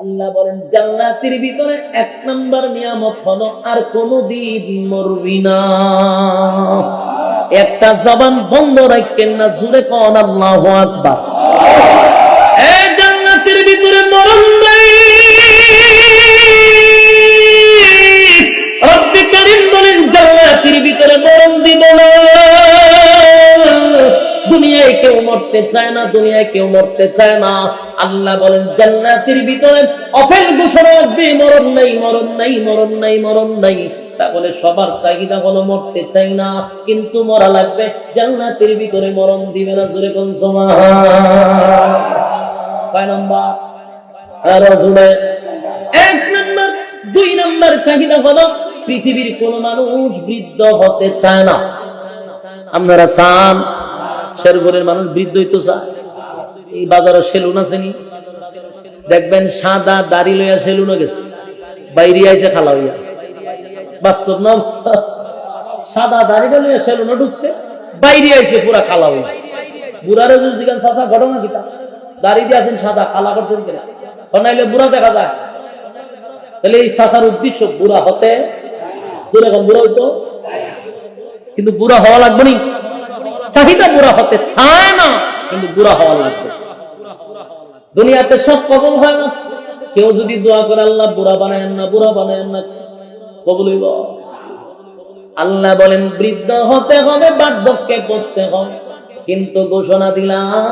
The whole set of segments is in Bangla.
আল্লাহ বলেন জান্নাতের ভিতরে এক নাম্বার নিয়ামত হলো আর কোনদিন মরবি না। একটা জবান বন্ধ রাখেন না, জোরে কোন আল্লাহু আকবার। এই জান্নাতের ভিতরে মরণ নাই। রব্বে কারীম বলেন জান্নাতের ভিতরে মরণ দিব না। দুনিয়ায় কেউ মরতে চায় না, দুনিয়ায় কেউ মরতে চায় না। আল্লাহ বলেন জান্নাতের ভিতরে অপেল ঘোষণা হবে মরণ নাই, মরণ নাই, মরণ নাই, মরণ নাই। তাহলে সবার চাহিদা হলো মরতে চাই না, কিন্তু মরা লাগবে। জান্নাতের ভিতরে মরণ দিবে না, জোরে কোন সুবহান। কয় নাম্বার? আরো জোরে। এক নাম্বার। দুই নাম্বার চাহিদা হলো পৃথিবীর কোন মানুষ বৃদ্ধ হতে চায় না। আপনারা চান? শেরপুরের মানুষ বৃদ্ধ হইতে চায়। এই বাজারে সেলুন আছে নি, দেখবেন সাদা দাড়ি লইয়া সেলুনে গেছে, বাইরে আইছে খালা হইয়া। বাস্তব না? সাদা দাড়িটা লইয়া সেলুনে ঢুকছে, বাইরে আইছে পুরা খালা হইয়া। বুড়ারে যদি জিজ্ঞাসা চাচা ঘটনা কিটা, দাড়ি দিয়ে আছেন সাদা, খালা করছেন কিনা? নাইলে বুড়া দেখা যায়। তাহলে এই চাচার উদ্দেশ্য বুড়া হতে, বুড়া হইতো, কিন্তু বুড়া হওয়া লাগবে নি। চাহিদা বুড়া হতে চায় না, কিন্তু বুড়া হওয়া লাগবে। দুনিয়াতে সব কবুল হয় না। কেউ যদি দোয়া করে আল্লাহ বুড়া বানায়েন না, বুড়া বানায়েন না, কবুল হইব? আল্লাহ বলেন বৃদ্ধ হতে হবে, বার্ধক্যে পৌঁছতে হবে। কিন্তু ঘোষণা দিলাম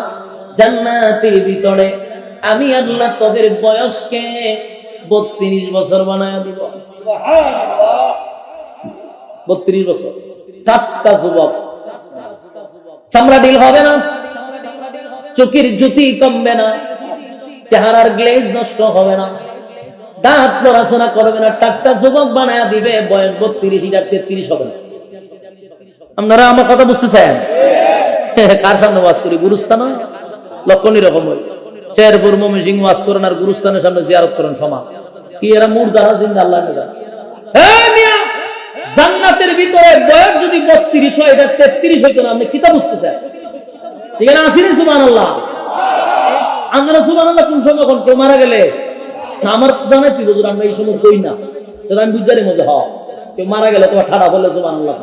জান্নাতের ভিতরে আমি আল্লাহ তাদের বয়সকে 32 বছর বানায় দিব। 32 বছর টাটকা যুবক। চামড়া ঢিল হবে না, চোখের জ্যোতি কমবে না, চেহারার গ্লেজ নষ্ট হবে না, দাঁত নড়াচড়া করবে না, টাটকা যুবক বানায় দিবে। বয়স 32, 33 হবে না। আপনারা আমার কথা বুঝতে চান? কার সামনে ওয়াজ করি? গুরুস্থান লক্ষণ এরকম হয়। শেরপুর ময়মনসিংহ ওয়াজ করেন আর গুরুস্থানের সামনে জিয়ারত করেন সমান কি? এরা মুর্দারা জিন্দা আল্লাহ না জানে। জান্নাতের ভিতরে বয়স যদি 32 হয়, এটা 33 হইতো না। আপনি কিতা বুঝতে চান? ঠিক আছে, আসিনি সুবহানাল্লাহ। আমরা সুবহানাল্লাহ কোন সময় কোন কেউ মারা গেলে আমার জানাই কি বুঝুন, আমরা এই সময় কই না। তাহলে আমি বুঝারি মধ্যে হ কেউ মারা গেলে তোমার ঠাড়া বললে সুবহানাল্লাহ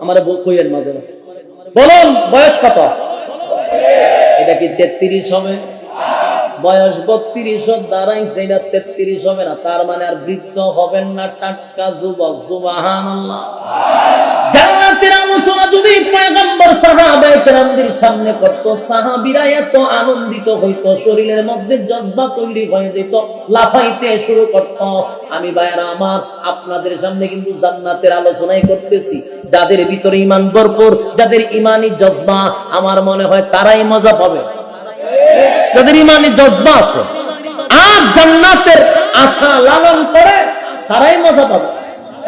আমার কইয়ের মাঝে না। বলুন বয়স কত? এটা কি 33 হবে? বয়স 32 দাঁড়াইছে, এটা 33 হবে না। তার মানে আর বৃদ্ধ হবেন না, টাটকা যুবক। সুবহানাল্লাহ। জান্নাতের আলোচনা যদি পয়গম্বর সাহাবায়ে কেরামদের সামনে করত, সাহাবীরা এত আনন্দিত হইত, শরীরের মধ্যে জজবা তৈরি হয়ে যেত, লাফাইতে শুরু করত। আমি ভাইরা আমার আপনাদের সামনে কিন্তু জান্নাতের আলোচনাই করতেছি। যাদের ভিতরে ঈমান ভরপুর, যাদের ঈমানি জজবা, আমার মনে হয় তারাই মজা পাবে, যাদের ঈমানি জজবা আছে আর জান্নাতের আশা লালন করে, তারাই মজা পাবে।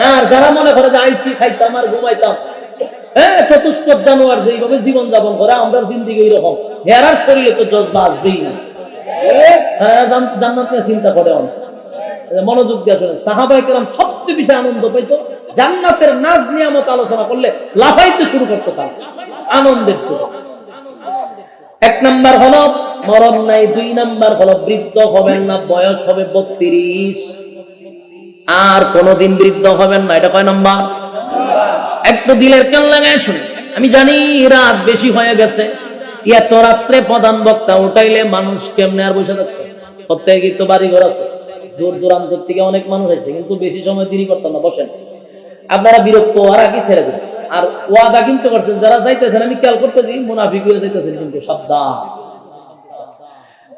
আর যারা মনে করে যে আইছি খাইতাম আর ঘুমাইতাম, চতুষ্পদ জানোয়ার যেইভাবে জীবন যাপন করে, আমরা জিন্দিগি এরকম, হেরার শরীরে তো জজবা আসবেই না। জান্নাত নিয়ে চিন্তা করে অনেক, মনোযোগ দিয়ে শুনে। সাহাবায়ে কেরাম সবচেয়ে বেশি আনন্দ পাইতো জান্নাতের নাজ নিয়ামত আলোচনা করলে, লাফাইতে শুরু করতে পারে আনন্দের শুরু। এক নাম্বার হলো মরণ নাই, দুই নাম্বার হলো বৃদ্ধ হবেন না, বয়স হবে 32, আর কোনদিন বৃদ্ধ হবেন না। এটা কয় নাম্বার? একটু দিলের কান লাগায় শুনে। আমি জানি রাত বেশি হয়ে গেছে, এত রাত্রে প্রধান বক্তা উঠাইলে মানুষ কেমনে আর বসে থাকতো? প্রত্যেকের তো বাড়ি ঘর আছে, দূর দূরান্ত থেকে অনেক মানুষ হয়েছে, কিন্তু বেশি সময় দেরি করতাম না, বসেন। আপনারা বিরক্ত আর আগে ছেড়ে দেন। আর ওয়াদা কিন্তু করছেন, যারা যাইতেছেন আমি খেয়াল করতে দিই, মুনাফিক হয়ে যাইতেছেন কিন্তু সাবধান।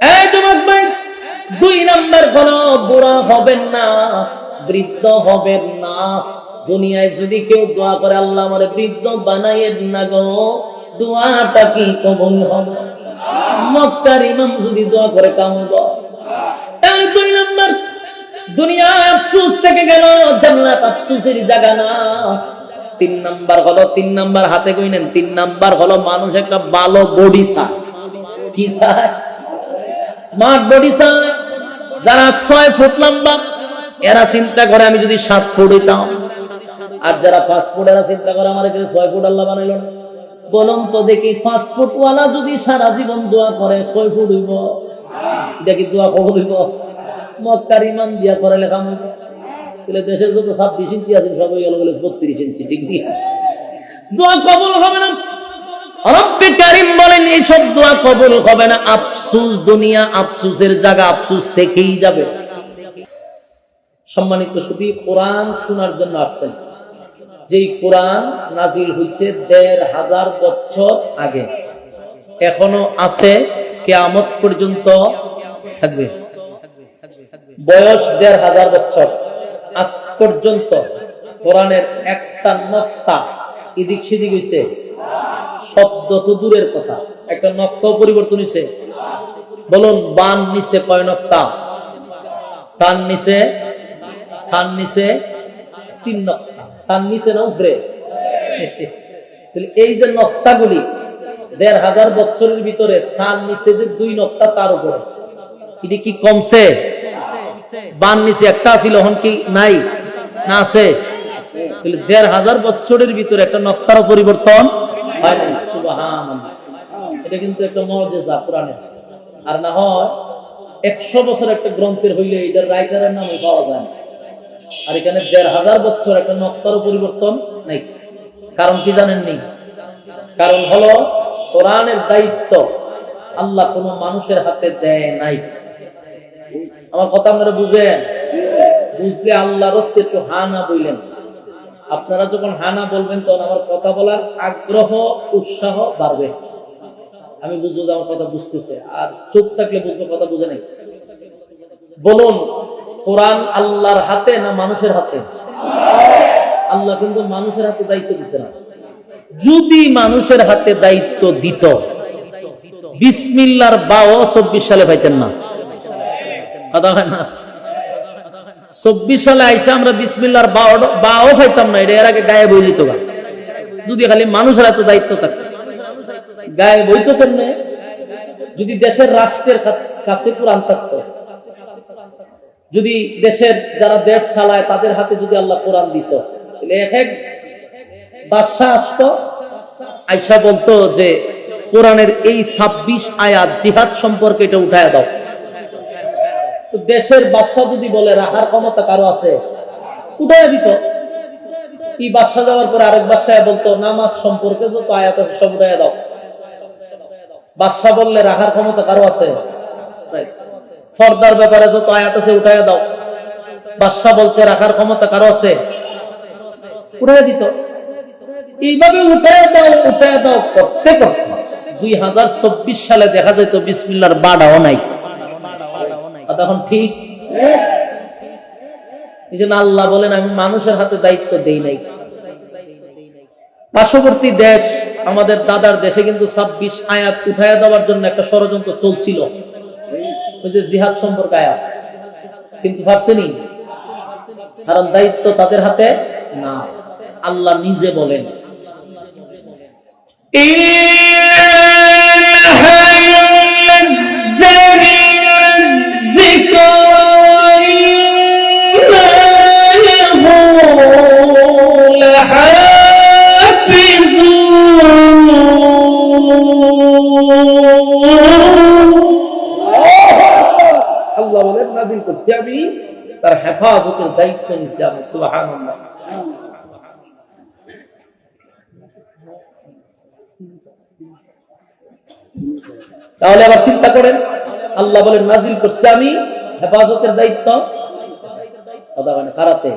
এই যুবক ভাই, দুই নাম্বার হলো বুড়া হবেন না, বৃদ্ধ হবেন না। দুনিয়ায় যদি কেউ দোয়া করে আল্লাহ আমারে বৃদ্ধ বানাইয়েন না গো, দোয়াটা কি কবুল হবে? মক্কার ইমাম যদি দোয়া করে কামব। তাহলে দুই নাম্বার, দুনিয়া আফসোস থেকে গেল, জান্নাত আফসোসের জায়গা না। তিন নাম্বার হলো, তিন নাম্বার হাতে কই নেন, তিন নাম্বার হলো মানুষ একটা ভালো বডি চায়। কি চায়? স্মার্ট বডি চায়। যারা 6 ফুট লম্বা এরা চিন্তা করে আমি যদি 7 ফুট হইতাম, আর যারা 5 ফুট এরা চিন্তা করে আমার এখানে 6 ফুট আল্লাহ বানাইল না। বলুন তো দেখি, 5 ফুট ওয়ালা যদি সারা জীবন দোয়া করে 6 ফুট হইব? দেখি দোয়া কবুল হইব? মক্কার ইমাম দিয়া করে লেখা তাহলে দেশের যত 26 ইঞ্চি আছে সবাই গেল 32 ইঞ্চি, ঠিক নেই? দোয়া কবুল হবে না। রব্বে কারীম বলেন এইসব দোয়া কবুল হবে না। আফসোস, দুনিয়া আফসোসের জায়গা, আফসোস থেকেই যাবে। সম্মানিত শুধু কোরআন শোনার জন্য আসছেন, যেই কোরআন নাজিল হইছে 1500 বছর আগে, এখনো আছে, কিয়ামত পর্যন্ত থাকবে। বয়স 1500 বছর, আজ পর্যন্ত কোরআনের একটা নক্তা এদিক সেদিক হইছে? শব্দ তো দূরের কথা, একটা নক্তাও পরিবর্তন হইছে? বলুন, বান নিচে কয় নক্তা? তার নিচে, সান নিচে 3 নক্তা। সান নিচে না উপরে? এই যে নক্তাগুলি 1500 বছরের ভিতরে, তার নিচে যে 2 নক্তা, তার উপরে, এটি কি কমছে? বান নিচে একটা ছিল, এখন কি নাই? না আছে? 1500 বছরের ভিতরে একটা নক্তারও পরিবর্তন হয় নাই। সুবহানাল্লাহ। এটা কিন্তু একটা মুজিজা কোরআনের। আর না হয় 100 বছর একটা গ্রন্থের হইলে এটার রাইটারের নামই পাওয়া যায় না। আর এখানে 1500 বছর একটা নক্তারও পরিবর্তন নাই। কারণ কি জানেননি? কারণ হলো কোরআনের দায়িত্ব আল্লাহ কোন মানুষের হাতে দেয় নাই। আমার কথা আপনারা বুঝেন? বুঝলে আল্লাহর রাস্তে একটু হানা বললেন। আপনারা যখন হানা বলবেন তখন আমার কথা বলার আগ্রহ, উৎসাহ বাড়বে। আমি বুঝবো যে আমার কথা বুঝতেছে। আর চুপ থাকলে বুঝবো কথা বুঝে নাই। বলুন, কোরআন আল্লাহর হাতে না মানুষের হাতে? আল্লাহ কিন্তু মানুষের হাতে দায়িত্ব দিচ্ছে না। যদি মানুষের হাতে দায়িত্ব দিত, বিসমিল্লাহর বাও 24 সালে পাইতেন না। কথা হয় না? 24 সালে আইসা আমরা বিসমিল্লাহর বাও পাইতাম না। এটা এর আগে গায়েব হয়ে যেত। যদি খালি মানুষের হাতে দায়িত্ব থাকতো, গায়েব হইতো কেমনে? যদি দেশের রাষ্ট্রের কাছে কোরআন থাকতো, যদি দেশের যারা দেশ চালায় তাদের হাতে যদি আল্লাহ কোরআন দিত, তাহলে এক বাদশা আসতো, আয়েশা বলতো যে কোরআনের এই 26 আয়াত জিহাদ সম্পর্কে এটা উঠায় দাও। তো দেশের বাদশা যদি বলে রাখার ক্ষমতা কারো আছে, উঠায় দিত। এই বাদশা যাওয়ার পরে আরেক বাদশা বলতো নামাজ সম্পর্কে যত আয়াত আছে সব উঠায় দাও। বাদশা বললে রাখার ক্ষমতা কারো আছে? ফর্দার ব্যাপারে যত আয়াত আছে উঠায় দাও। বাদশা বলছে রাখার ক্ষমতা কারো আছে? উঠায় দিত। এইভাবে উঠায় দাও করতে করতে 2024 সালে দেখা যেত বিসমিল্লাহর বাড়াও নাই। তখন ঠিক এই জন্য আল্লাহ বলেন আমি মানুষের হাতে দায়িত্ব দেই নাই। পার্শ্ববর্তী দেশ আমাদের দাদার দেশে কিন্তু 26 আয়াত উঠায় দেওয়ার জন্য একটা ষড়যন্ত্র চলছিল, ওই যে জিহাদ সম্পর্কে আয়াত, কিন্তু পারছেনি। কারণ দায়িত্ব তাদের হাতে না। আল্লাহ নিজে বলেন আল্লাহ বলেন নাযিল করছি আমি, তার হেফাজতের দায়িত্ব নিছি আমি। সুবহানাল্লাহ। তাহলে আবার চিন্তা করেন, আল্লাহ বলেন নাযিল করছি আমি, হেফাজতের দায়িত্ব কার হাতে?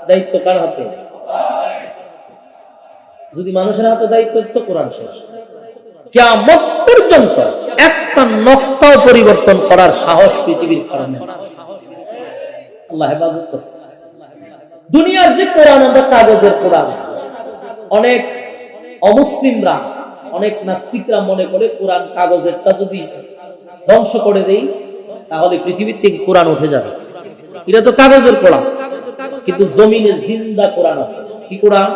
দায়িত্ব কার হাতে? যদি মানুষের হাতে দায়িত্ব দিত কোরআন শেষ। কিয়ামত পর্যন্ত একটা নক্তাও পরিবর্তন করার সাহস পৃথিবীর কারণে আল্লাহ হেফাজত করছে। দুনিয়ার যে কোরআন আমরা কাগজের কোরআন, অনেক অমুসলিমরা, অনেক নাস্তিকরা মনে করে কোরআন কাগজেরটা যদি ধ্বংস করে দেই তাহলে পৃথিবীর থেকে কোরআন উঠে যাবে। এটা তো কাগজের কোরআন, কিন্তু জমিনে জিন্দা কোরআন আছে। কি কোরআন?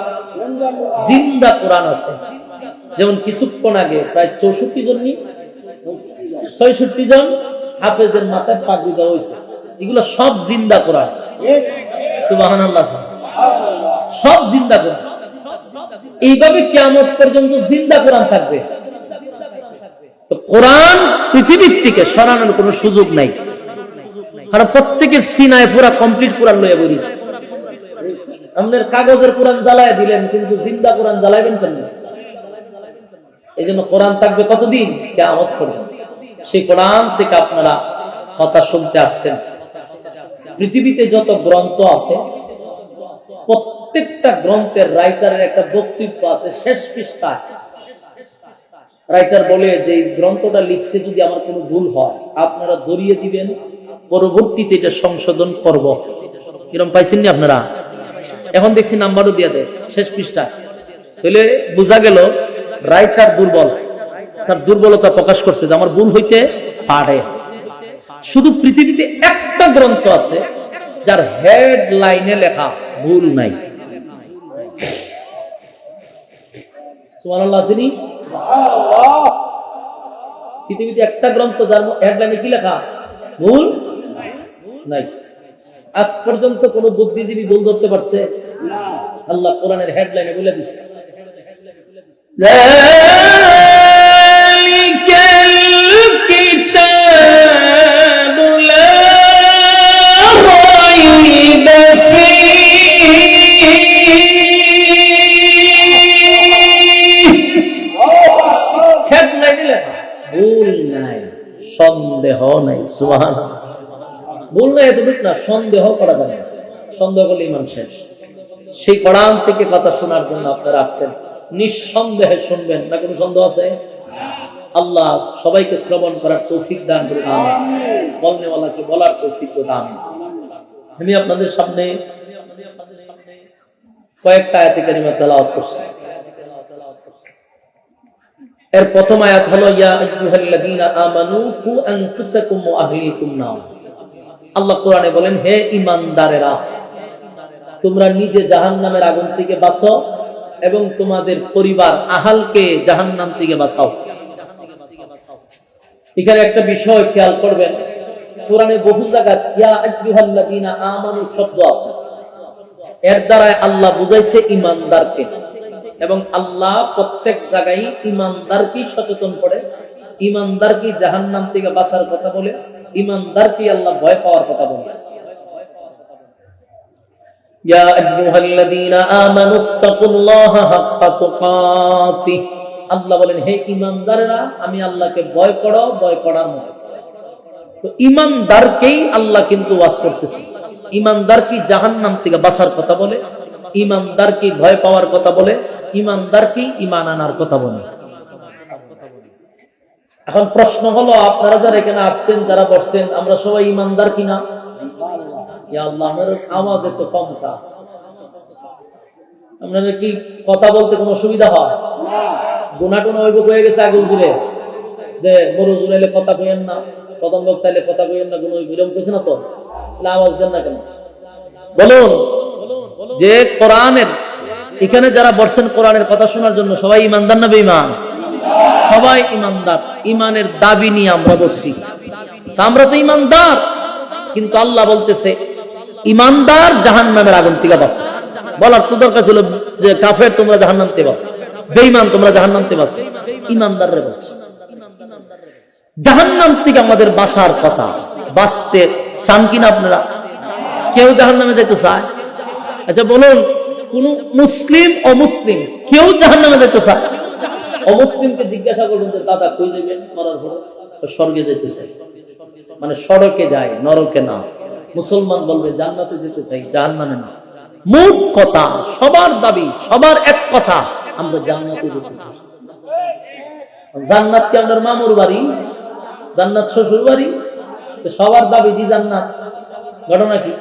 জিন্দা কোরআন আছে। যেমন কিছুক্ষণ আগে প্রায় 64 জন হাফেজের মাথায় পাগড়ি দেওয়া হয়েছে। এগুলো সব জিন্দা কোরআন। সুবহানাল্লাহ। সব জিন্দা কোরআন। এইভাবে কিয়ামত পর্যন্ত জিন্দা কোরআন থাকবে। তো কোরআন পৃথিবীর থেকে সরানোর কোনো সুযোগ নাই। কারণ প্রত্যেকের সিনায় পুরা কমপ্লিট কোরআন লইয়া বলিছে। আপনার কাগজের কোরআন জ্বালায় দিলেন, কিন্তু জিন্দা কোরআন জ্বালাইবেন কেন? এই জন্য কোরআন থাকবে কতদিন? কিয়ামত পর্যন্ত। সেই কোরআন থেকে আপনারা কথা শুনতে আসছেন। পৃথিবীতে যত গ্রন্থ আছে, প্রত্যেকটা গ্রন্থের রাইটারের একটা বক্তব্য আছে। শেষ পৃষ্ঠায় রাইটার বলে যে এই গ্রন্থটা লিখতে যদি আমার কোনো ভুল হয়, আপনারা ধরিয়ে দিবেন, পরবর্তীতে এটা সংশোধন করব। কিরম পাইছেন নি আপনারা? এখন দেখছি নাম্বারও দিয়ে দেয় শেষ পৃষ্ঠা। তাহলে বোঝা গেল রাইটার দুর্বল, তার দুর্বলতা প্রকাশ করছে যে আমার ভুল হইতে পারে। শুধু পৃথিবীতে একটা গ্রন্থ আছে যার হেডলাইনে লেখা ভুল নাই। সুবহানাল্লাহ আসেনি? পৃথিবীতে একটা গ্রন্থ যার হেডলাইনে কি লেখা ভুল নাই। আজ পর্যন্ত কোন বুদ্ধিজীবী ভুল ধরতে পারছে? আল্লাহ কোরআনের হেডলাইনে বলে দিচ্ছে ভুল নাই, সন্দেহ নাই। সুবহানাল্লাহ। ভুল নাই এতটুক না, সন্দেহ করা যাবে না। সন্দেহ করলে ঈমান শেষ। সেই কোরআন থেকে কথা শোনার জন্য আপনারা আসছেন, নিঃসন্দেহে শুনবেন, না কোনো সন্দেহ আছে? আল্লাহ সবাইকে শ্রবণ করার তৌফিক দান করুন, আমিন। বলনেওয়ালাকে বলার তৌফিক দান। আমি আপনাদের সামনে কয়েকটা আয়াতে কারিমা তেলাওয়াত করছি। এর প্রথম আয়াত হলো ইয়া আইয়ুহাল্লাযীনা আমানু কু আনফুসাকুম ওয়া আহলিকুম নার। আল্লাহ কোরআনে বলেন, হে ঈমানদারেরা, তোমরা নিজে জাহান্নামের আগুন থেকে বাঁচো এবং তোমাদের পরিবার আহালকে জাহান্নাম থেকে বাঁচাও। এখানে একটা বিষয় খেয়াল করবেন, কোরআনে বহু জায়গায় ইয়া আইয়ুহাল্লাযীনা আমানু শব্দ আছে। এর দ্বারা আল্লাহ বুঝাইছে ঈমানদারকে, এবং আল্লাহ প্রত্যেক জায়গায় ঈমানদারকে সচেতন করে, ঈমানদারকে জাহান্নাম থেকে বাঁচার কথা বলে, ঈমানদারকে আল্লাহ ভয় পাওয়ার কথা বলে। ইয়া আইয়ুহাল্লাযীনা আমানুত্তাকুল্লাহা হাক্কা তুকাতিহ। আল্লাহ বলেন, হে ঈমানদাররা, আমি আল্লাহকে ভয় করো, ভয় করার মতো। তো ঈমানদারকেই আল্লাহ কিন্তু ওয়াজ করতেছে। ঈমানদারকে জাহান্নাম থেকে বাঁচার কথা বলে, ঈমানদারকে ভয় পাওয়ার কথা বলে, ঈমানদারকে ঈমান আনার কথা বলে। এখন প্রশ্ন হলো, আপনারা যারা এখানে আসছেন, যারা বসছেন, আমরা সবাই ঈমানদার কিনা? ইয়া আল্লাহ, আমার আওয়াজ এত কমটা, আপনাদের কি কথা বলতে কোনো অসুবিধা হয়? গুনাহ টুনা হয়ে গেছে আগুন জুড়ে, যে গরু জুড়াইলে কথা কইেন না, পতঙ্গ তাইলে কথা কইেন না, গুনাহ বিরম কইছে না তো, আওয়াজ দেন না কেন? বলুন যে কোরআনের এখানে যারা বসছেন কোরআনের কথা শোনার জন্য, সবাই ঈমানদার না বেঈমান? সবাই ঈমানদার। ঈমানের দাবি নিয়ে আমরা বসছি, তা আমরা তো ঈমানদার, কিন্তু আল্লাহ বলতেছে ঈমানদার জাহান্নামের আগুন থেকে বাঁচো। বলার তো দরকার ছিল যে কাফের তোমরা জাহান্নাম থেকে বাঁচো, বেঈমান তোমরা জাহান্নাম থেকে বাঁচো। ঈমানদাররে বলছে জাহান্নাম থেকে আমাদের বাঁচার কথা। বাঁচতে চান কিনা আপনারা? কেউ জাহান্নামে যাইতে চায়? আচ্ছা বলুন, কোন মুসলিম অমুসলিম কেউ জাহান্নামে যাইতে চায়? অমুসলিমকে জিজ্ঞাসা করবেন যে দাদা কই যাবেন মরার পরে? স্বর্গে যেতেছে, মানে সড়কে যায়, নরকে না। মুসলমান বলবে জান্নাতে যেতে চাই, জাহান্নামে না। মোট কথা, সবার দাবি, সবার এক কথা, আমরা জান্নাতে যেতে চাই। জান্নাত কি আপনার মামুর বাড়ি? জান্নাত শ্বশুর বাড়ি? সবার দাবি দি জান্নাত। ঘটনা কি?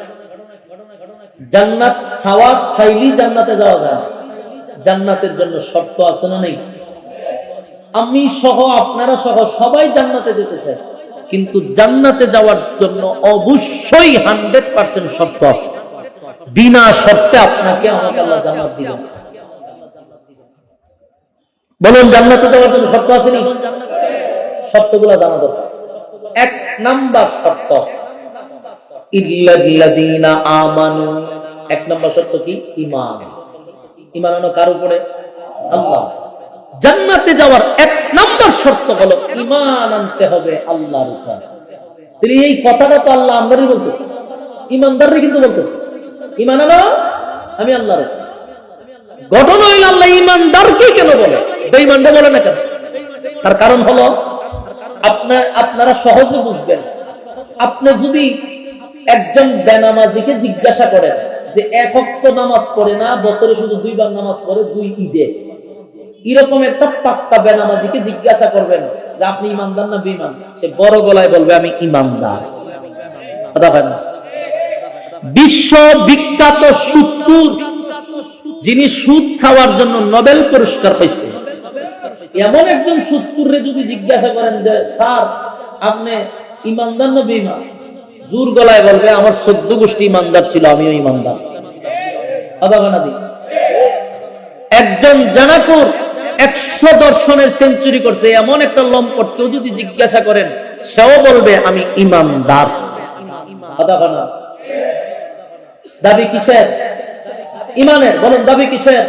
জান্নাত ছাওয়ার চাইলেই জান্নাতে যাওয়া যায়। জান্নাতের জন্য শর্ত আছে না নেই? আমি সহ, আপনারা সহ সবাই জান্নাতে যেতে চাই, কিন্তু জান্নাতে যাওয়ার জন্য অবশ্যই 100% শর্ত আছে। বিনা শর্তে আপনাকে আমাকে আল্লাহ জান্নাত দিবেন। বলুন, জান্নাতে যাওয়ার জন্য শর্ত আছে নি? শর্তগুলো জানা দরকার। 1 নাম্বার শর্ত ইল্লাল্লাযীনা আমানু। 1 নাম্বার শর্ত কি? ঈমান। ঈমান আনো কার উপরে? আল্লাহ। জান্নাতে যাওয়ার 1 নাম্বার শর্ত হলো ঈমান আনতে হবে আল্লাহর উপর। তাহলে এই কথাটা তো আল্লাহ আমরাই বলতেছে, ইমানদারই কিন্তু বলতেছে ইমান আনো আমি আল্লাহর। ঘটনা হইল আল্লাহ ইমানদারকে কেন বলে, বেঈমানকে বলে না কেন? তার কারণ হলো আপনারা সহজে বুঝবেন। আপনি যদি একজন বেনামাজিকে জিজ্ঞাসা করেন যে এক ওয়াক্ত নামাজ পড়ে না, বছরে শুধু 2 বার নামাজ পড়ে 2 ঈদে, এরকম একটা পাক্কা বেনামাজিকে জিজ্ঞাসা করবেন যে আপনি ইমানদার না বেঈমান, সে বড় গলায় বলবে আমি ইমানদার। কথা হয় না? বিশ্ব বিখ্যাত সুদখোর, যিনি সুদ খাওয়ার জন্য নোবেল পুরস্কার পাইছে, এমন একজন সুদখোররে যদি জিজ্ঞাসা করেন যে স্যার আপনি ইমানদার না বেঈমান, জোর গলায় বলবে আমার 14 গোষ্ঠী ইমানদার ছিল, আমিও ইমানদার। একজন জানাকুর 100 দর্শনের সেঞ্চুরি করছে এমন একটা লম্পট কেউ যদি জিজ্ঞাসা করেন, সেও বলবে আমি ইমানদার। দাবি কিসের? ইমানের। বলেন দাবি কিসের?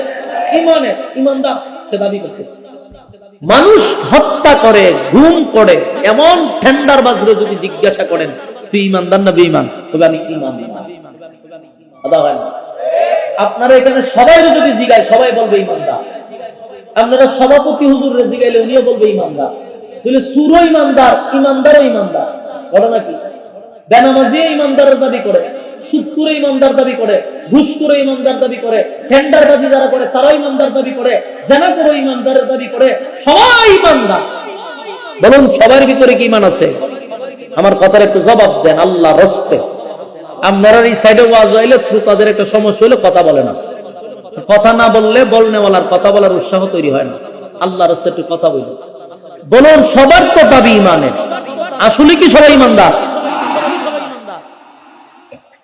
ইমানের। ইমানদার সে দাবি করতেছে। মানুষ হত্যা করে, গুম করে এমন ঠেন্ডার বাজরে যদি জিজ্ঞাসা করেন তুই ইমানদার না বেঈমান, তবে আমি ইমানদার। আপনারা এখানে সবাই যদি জিজ্ঞাসা, সবাই বলবে ইমানদার। আপনারা সভাপতি হুজুরে জিজ্ঞাইলে উনিও বলবে ইমানদার। তাহলে সুরো ইমানদার, ইমানদারও ইমানদার। ঘটনা কি? বেনামাজিও ইমানদারের দাবি করে, সুদখোরে ইমানদার দাবি করে, ঘুষখোরে ইমানদার দাবি করে, টেন্ডারবাজি যারা করে তারাও ইমানদার দাবি করে, জানাকোরও ইমানদারের দাবি করে, সবাই ইমানদার। বলুন সবার ভিতরে কি ইমান আছে? আমার কথার একটু জবাব দেন আল্লাহর রাস্তে। আপনারা এই সাইডে ওয়াজ হইলে শ্রোতাদের একটা সমস্যা হলে কথা বলে না, কথা না বললে বলনেওয়ালার কথা বলার উৎসাহ তৈরি হয় না। আল্লাহর রাস্তে একটু কথা বলুন। বলুন সবার তো দাবি ইমানের, আসলে কি সবাই ইমানদার?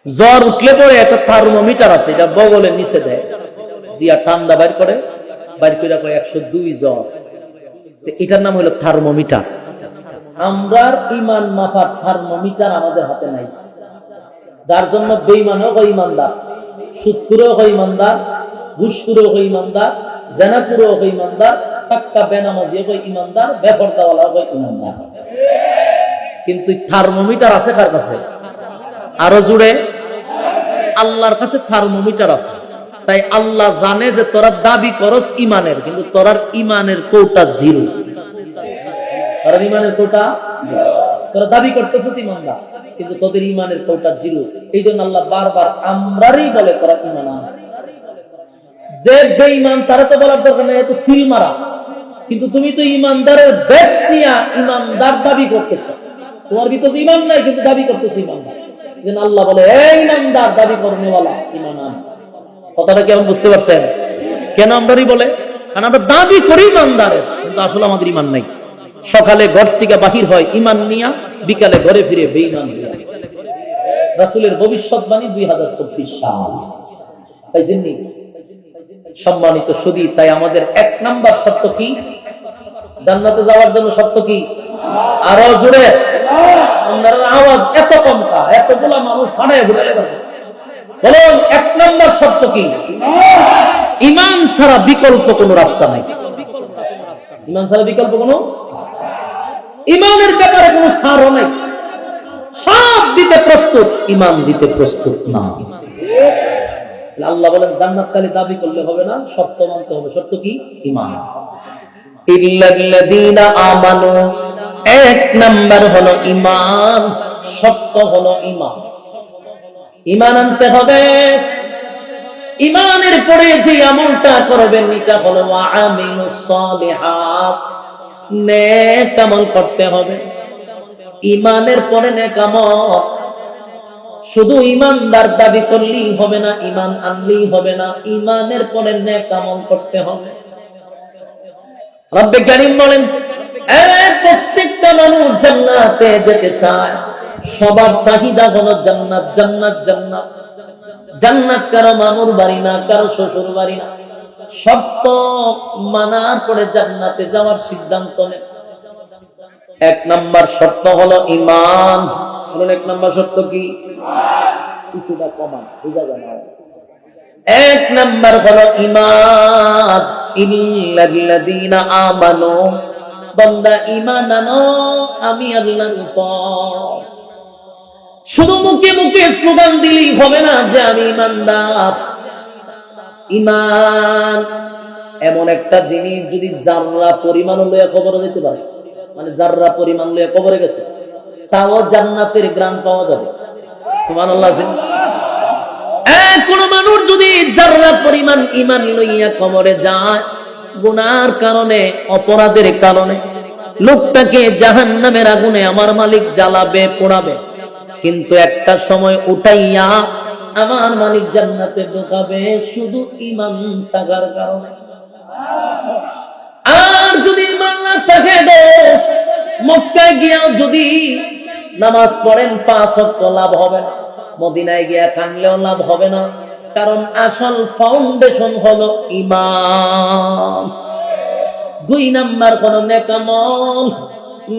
জ্বর উঠলে পরে একটা থার্মোমিটার আছে, এটা বগলের নিচে দেয়, দিয়া ঠান্ডা বাইর করে 102 জ্বর, এটার নাম হলো থার্মোমিটার। আমরার ইমান মাপার থার্মোমিটার আমাদের হাতে নাই, যার জন্য বেঈমানও হয় ইমানদার, সুদখোরও হয় ইমানদার, ঘুষখোরও হয় ইমানদার, জানাকুরও হয় ইমানদার, পাক্কা বেনামাজিও হয় ইমানদার, বেপরদাওয়ালাও হয় ইমানদার। কিন্তু থার্মোমিটার আছে কার কাছে? আরো জুড়ে আল্লাহর কাছে থার্মোমিটার আছে। তাই আল্লাহ জানে যে তোরা দাবি করস ইমানের, কিন্তু তোরার ইমানের কোটা 0। তোরা ইমানের কোটা, তোরা দাবি করতেছ ইমানদার, কিন্তু তোদের ইমানের কোটা 0। এই জন্য আল্লাহ বারবার আমরারই বলে তোরা ইমান আন। যে বেঈমান তারা তো বলার দরকার নেই, এত সিল মারা, কিন্তু তুমি তো ইমানদারের বেশ নিয়া ইমানদার দাবি করতেছ। তোমার ভিতরে ইমান নাই কিন্তু দাবি করতেছ ইমানদার। যেন আল্লাহ বলে এই ইমানদার দাবি করনেওয়ালা ইমান আন। কথাটা কেমন বুঝতে পারছেন? কেন আমরারই বলে? কারণ আমরা দাবি করি ইমানদারের, কিন্তু আসলে আমাদের ইমান নাই। সকালে ঘর থেকে বাহির হয় ইমান নিয়া, বিকালে ঘরে ফিরে বেঈমান হইয়া। রাসূলের ভবিষ্যৎবাণী 2024 সাল। পাইছেননি? সম্মানিত সুধী, তাই আমাদের 1 নাম্বার শর্ত কি? জান্নাতে যাওয়ার জন্য শর্ত কি? আরো জোরে আপনার আওয়াজ এত কম কা, এতগুলা মানুষ ফাড়ায় ঘুরে গেছে। বলুন 1 নাম্বার শর্ত কি? ঈমান ছাড়া বিকল্প কোনো রাস্তা নাই। ঈমান ছাড়া বিকল্প কোনো, ঈমানের ব্যাপারে কোনো ছাড়ও নাই। সব দিতে প্রস্তুত, ঈমান দিতে প্রস্তুত না। আল্লাহ বলেন জান্নাত খালি দাবি করলে হবে না, শর্ত মানতে হবে। শর্ত কি? ঈমান। ইল্লাল্লাযীনা আমানু, 1 নাম্বার হলো ঈমান, শর্ত হলো ঈমান। ঈমান আনতে হবে। ঈমানের পরে যে আমলটা করবেন এটা হলো আমিলুস সালিহাত, নেক আমল করতে হবে। ঈমানের পরে নেক আমল। শুধু ঈমানদার দাবি করলেই হবে না, ঈমান আনলেই হবে না, ঈমানের পরে নেক আমল করতে হবে। রব্বে কারীম বলেন প্রত্যেকটা মানুষ জান্নাতে যেতে চায়, সবার চাহিদা হলো জান্নাত, জান্নাত, জান্নাত। জান্নাত কারো মামুর বাড়ি না, কারো শ্বশুর বাড়ি না। শর্ত মানার পরে জান্নাতে যাওয়ার সিদ্ধান্ত নেয়। 1 নাম্বার শর্ত হলো ঈমান। বলুন 1 নাম্বার শর্ত কি? কিছুটা কমান, বুঝা যায় না। 1 নাম্বার হলো ঈমান। ইল্লাল্লাযীনা আমানু, বান্দা ঈমান আনো আমি আল্লাহর উপর। শুধু মুখে মুখে স্লোগান দিলেই হবে না যে আমি ইমানদার। ইমান এমন একটা জিনিস, যদি জাররা পরিমাণ লইয়া কবরে যেতে পারে, মানে জাররা পরিমাণ লইয়া কবরে গেছে, তাও জান্নাতের গ্রাম পাওয়া যাবে। সুবহানাল্লাহ। কোন মানুষ যদি জাররা পরিমাণ ইমান লইয়া কবরে যায়, গুনার কারণে, অপরাধের কারণে লোকটাকে জাহান্নামের আগুনে আমার মালিক জ্বালাবে, পোড়াবে, কিন্তু একটা সময় উঠাইয়া আমার মালিক জান্নাতে ঢোকাবে শুধু ইমান থাকার কারণে। আর যদি ইমান না থাকে, মক্কায় গিয়া যদি নামাজ পড়েন 5 ওয়াক্ত লাভ হবে না, মদিনায় গিয়া কানলেও লাভ হবে না, কারণ আসল ফাউন্ডেশন হলো ঈমান। 2 নাম্বার কোন নেকামল,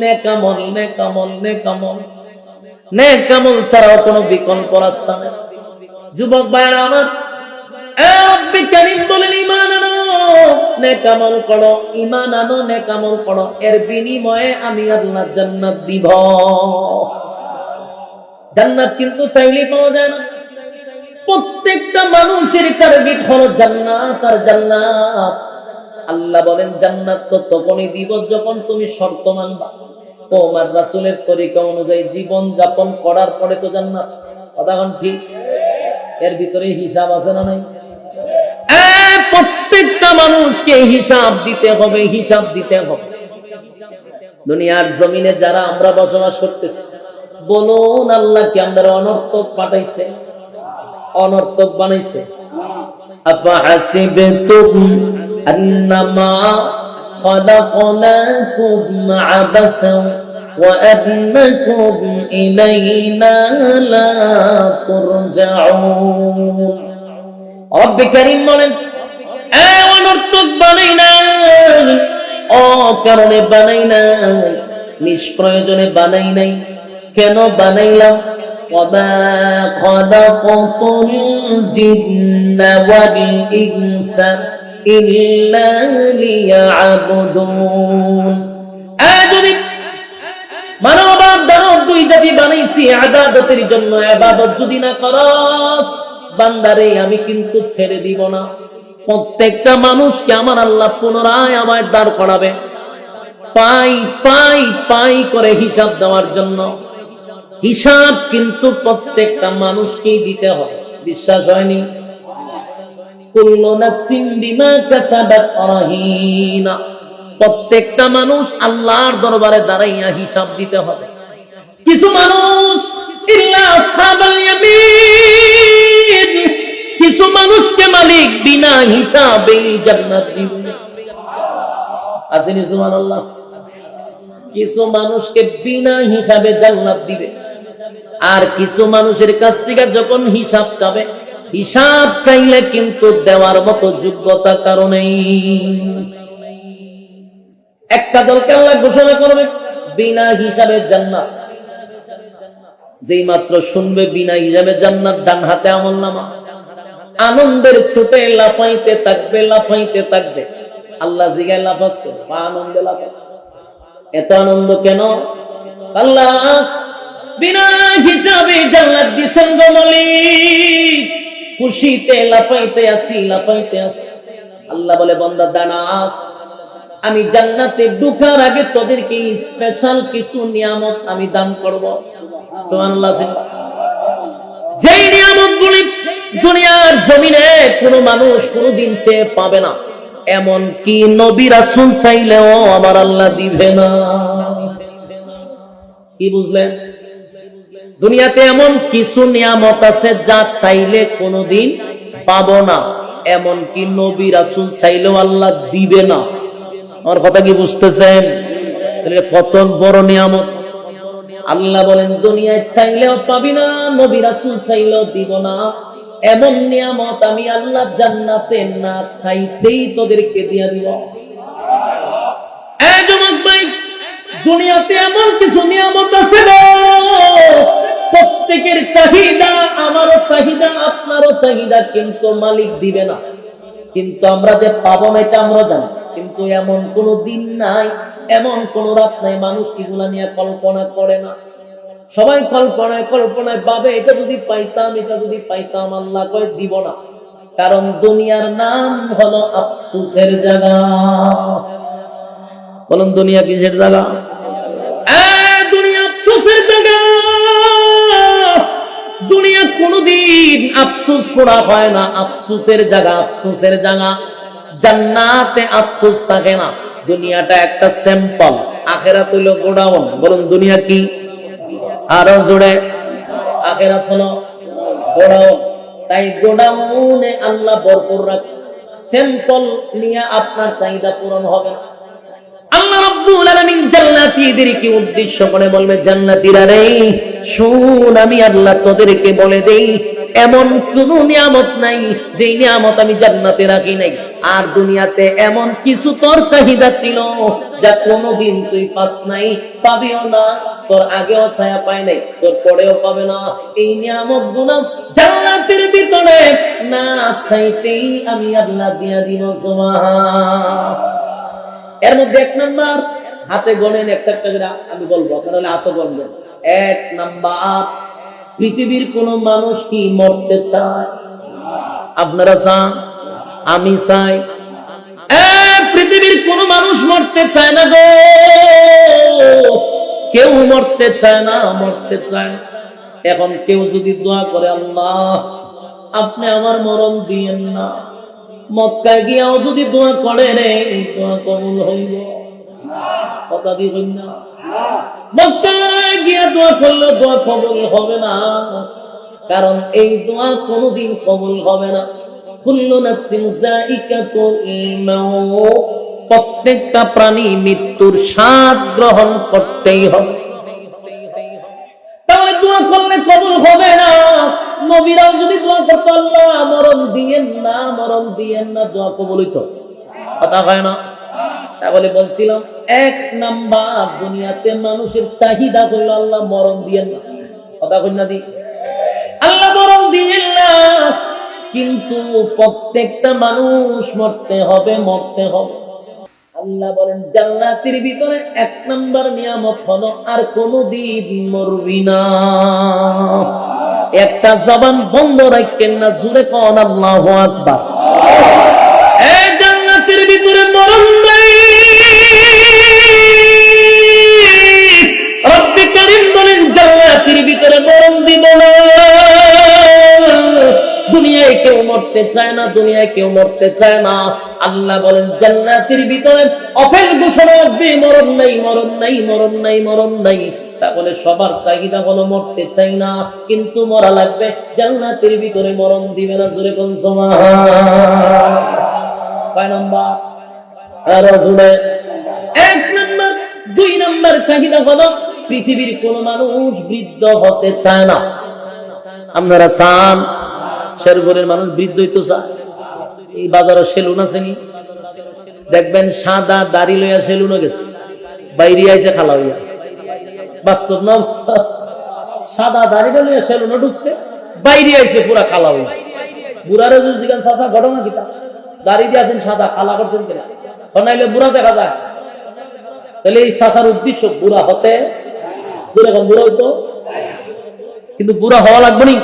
নেকামল, নেকামল, নেকামল, নেকামল ছাড়াও কোনো বিকল্প রাস্তা নেই। যুবক ভাইরা আমার, রব্বি কারীম বলেন ঈমান আনো, নেকামল করো, ঈমান আনো, নেকামল করো, এর বিনিময়ে আমি আল্লাহ জান্নাত দিব। জান্নাত কিন্তু চাইলে পাওয়া যায় না। প্রত্যেকটা মানুষের টার্গেট হলো জান্নাত আর জান্নাত। আল্লাহ বলেন জান্নাত তো তখনই দিব যখন তুমি শর্ত মানবা, তোমার রাসূলের তরিকা অনুযায়ী জীবন যাপন করার পরে তো জান্নাত। কথা কোন ঠিক? এর ভিতরে হিসাব আছে না নাই? প্রত্যেকটা মানুষকে হিসাব দিতে হবে, হিসাব দিতে হবে। দুনিয়ার জমিনে যারা আমরা বসবাস করতেছি, বলুন আল্লাহ কি আমরা অনর্থক পাঠাইছে, অনর্থক বানাইছে? আফাহাসিবতুম আন্নামা খালাকনাকুম আবাসাও ওয়া আন্নাকুম ইলাইনা লা তুরজাউন। রব্বি কারীম বলেন, অনর্থক বানাই নাই, অকারণে বানাই নাই, নিষ্প্রয়োজনে বানাই নাই। কেন বানাইলাম? ওয়ামা খালাকাতুল জিন্না ওয়াল ইনসা ইল্লা লিয়াবুদুন। যদি মানব আর দানব 2 জাতি বানাইছি ইবাদতের জন্য, ইবাদত যদি না করস বান্দারে আমি কিন্তু ছেড়ে দিব না। প্রত্যেকটা মানুষকে আমার আল্লাহ পুনরায় আমায় দাঁড় করাবে, পাই পাই পাই করে হিসাব দেওয়ার জন্য। হিসাব কিন্তু প্রত্যেকটা মানুষকেই দিতে হবে। বিশ্বাস হয়নি? কুল্লু নাফসিন বিমা কাসাবাত রাহিনা। প্রত্যেকটা মানুষ আল্লাহর দরবারে দাঁড়াইয়া হিসাব দিতে হবে। কিছু মানুষ ইল্লা আসহাবাল ইয়ামিন, কিছু মানুষকে মালিক বিনা হিসাবে জান্নাত দিবে। আসেনি সুবহানাল্লাহ? কিছু মানুষকে বিনা হিসাবে জান্নাত দিবে, আর কিছু মানুষের কাছ থেকে যখন হিসাব চাবে, হিসাব চাইলে কিন্তু দেওয়ার মতো যোগ্যতা কারণেই একটা দলকে আল্লাহ ঘোষণা করবে বিনা হিসাবে জান্নাত। যেই মাত্র শুনবে বিনা হিসাবে জান্নাত, ডান হাতে আমলনামা, আনন্দের ছুটে লাফাইতে থাকবে, লাফাইতে থাকবে। আল্লাহ জিগায় লাফাস করে, আনন্দে লাফাস। এত আনন্দ কেন? আল্লাহ বিনা হিসাবে জান্নাত দিছেন গো মালিক, খুশিতে লাফাইতে আসি, লাফাইতে আসি। আল্লাহ বলে বান্দা দাঁড়া, আমি জান্নাতে ঢোকার আগে তোদেরকে স্পেশাল কিছু নিয়ামত আমি দান করব। সুবহানাল্লাহ। যেই নিয়ামতগুলি দুনিয়ার জমিনে কোনো মানুষ কোনোদিন চেয়ে পাবে না, এমন কি নবী রাসূল চাইলেও আমার আল্লাহ দিবে না। কি বুঝলেন? দুনিয়াতে এমন কিছু নিয়ামত আছে যা চাইলে কোনোদিন পাবো না, এমন কি নবী রাসূল চাইলেও আল্লাহ দিবে না। আমার কথা কি বুঝতেছেন? কত বড় নিয়ামত। আল্লাহ বলেন দুনিয়ায় চাইলেও পাবি না, নবী রাসূল চাইলেও দিব না। এমন নিয়ামত আমি আল্লাহ জান্নাতে না চাইতেই তোদেরকে দিয়ে দিব। এই যুবক ভাই, দুনিয়াতে এমন কিছু নিয়ামত আছে গো, প্রত্যেকের চাহিদা, আমারও চাহিদা, আপনারও চাহিদা, কিন্তু মালিক দিবে না। কিন্তু আমরা যে পাবো না এটা আমরা জানি, কিন্তু এমন কোন দিন নাই, এমন কোন রাত নাই মানুষ এগুলা নিয়ে কল্পনা করে না। সবাই কল্পনায় পাবে, এটা যদি পাইতাম, আল্লাহ কয় দিব না। কারণ দুনিয়ার নাম হলো আফসোসের জায়গা। বলুন দুনিয়া কিসের জায়গা? দুনিয়া আফসোসের জায়গা। দুনিয়া কোনদিন আফসোস করা হয় না, আফসোসের জায়গা। জান্নাতে আফসোস থাকে না। দুনিয়াটা একটা স্যাম্পল, আখিরাত হলো গোডাউন। বলুন দুনিয়া কি? আরো জোরে, আখিরাত হলো গোডাউন। তাই গোডাউনে আল্লাহ ভরপুর রাখছে, স্যাম্পল নিয়ে আপনার চাহিদা পূরণ হবে না। আল্লাহ রাব্বুল আলামিন জান্নাতীদেরকে উদ্দেশ্য করে বলবে, জান্নাতীরা রে শুন, আমি আল্লাহ তোদেরকে বলে দেই, এমন কোন নিয়ামত নাই যেই নিয়ামত আমি জান্নাতে রাখি নাই। আর দুনিয়াতে এমন কিছু তোর চাহিদা ছিল যা কোনোদিন তুই পাস নাই, পাবিও না, তোর আগেও ছায়া পায় নাই, তোর পরেও পাবে না। এই নিয়ামত গুলো জান্নাতের ভিতরে না চাইতেই আমি আল্লাহ দিয়া দিব। সুবহান। এর মধ্যে এক নাম্বার, হাতে গণেন একটা করে, আমি বলবো আপনারা হাতে গণবেন। এক নাম্বার, পৃথিবীর কোন মানুষ কি মরতে চায়? আপনারা চান? আমি চাই। পৃথিবীর কোন মানুষ মরতে চায় না গো, কেউ মরতে চায় না। এখন কেউ যদি দোয়া করে, আল্লাহ আপনি আমার মরণ দিয়েন না, মক্কায় গিয়াও যদি দোয়া করে রে, দোয়া কবুল হইব? কথা দিবেন না। মক্কায় গিয়া দোয়া করলে দোয়া কবুল হবে না, কারণ এই দোয়া কোনদিন কবুল হবে না। কুল্লু নাফসিন যায়িকাতুল মাউত, প্রত্যেকটা প্রাণী মৃত্যুর স্বাদ গ্রহণ করতেই হবে। তাহলে দোয়া করলে কবুল হবে না। নবীরাও যদি দোয়া করতো, আল্লাহ মরণ দিয়েন না, দোয়া কবুল হইতো? কথা হয় না। তাহলে বলছিলাম, এক নাম্বার, দুনিয়াতে মানুষের চাহিদা হইল আল্লাহ মরণ দিয়েন না। কথা কই না দি? আল্লাহ মরণ দিয়েন না, কিন্তু প্রত্যেকটা মানুষ মরতে হবে। আল্লাহ বলেন জান্নাতের ভিতরে এক নাম্বার নিয়ামত হলো আর কোনদিন মরবি না। একটা জবান বন্ধ রাখেন না, জোরে কোন আল্লাহু আকবার। এই জান্নাতের ভিতরে মরণ নাই। রব্বে কারীম বলেন জান্নাতের ভিতরে মরণ দিব না। দুনিয়ায় কেউ মরতে চায় না, আল্লাহ বলেন জান্নাতের ভিতরে অফেল ঘোষণা হবে, মরণ নাই। তাহলে সবার চাহিদা হলো মরতে চাই না, কিন্তু মরা লাগবে। জান্নাতের ভিতরে মরণ দিবে না। জোরে কোন সুবহান। কয় নাম্বার? আরো জোরে। এক নাম্বার। দুই নাম্বার চাহিদা হলো পৃথিবীর কোন মানুষ বৃদ্ধ হতে চায় না। আপনারা চান? শেরপুরের মানুষ বৃদ্ধ হইতে চায়। এই বাজারে সেলুন আছে নি, দেখবেন সাদা দাড়ি লইয়া সেলুনে গেছে, বাইরে আইছে খালা হইয়া। বাস্তব না? সাদা দাড়িটা লইয়া সেলুনে ঢুকছে, বাইরে আইছে পুরা খালা হইয়া। বুড়ারে যদি জিজ্ঞাসা, চাচা ঘটনা কিটা, দাড়ি দিয়ে আছেন সাদা, খালা করছেন কিনা? নাইলে বুড়া দেখা যায়। তাহলে এই চাচার উদ্দেশ্য বুড়া হতে, বুড়া হইতো, কিন্তু বুড়া হওয়া লাগবে নি।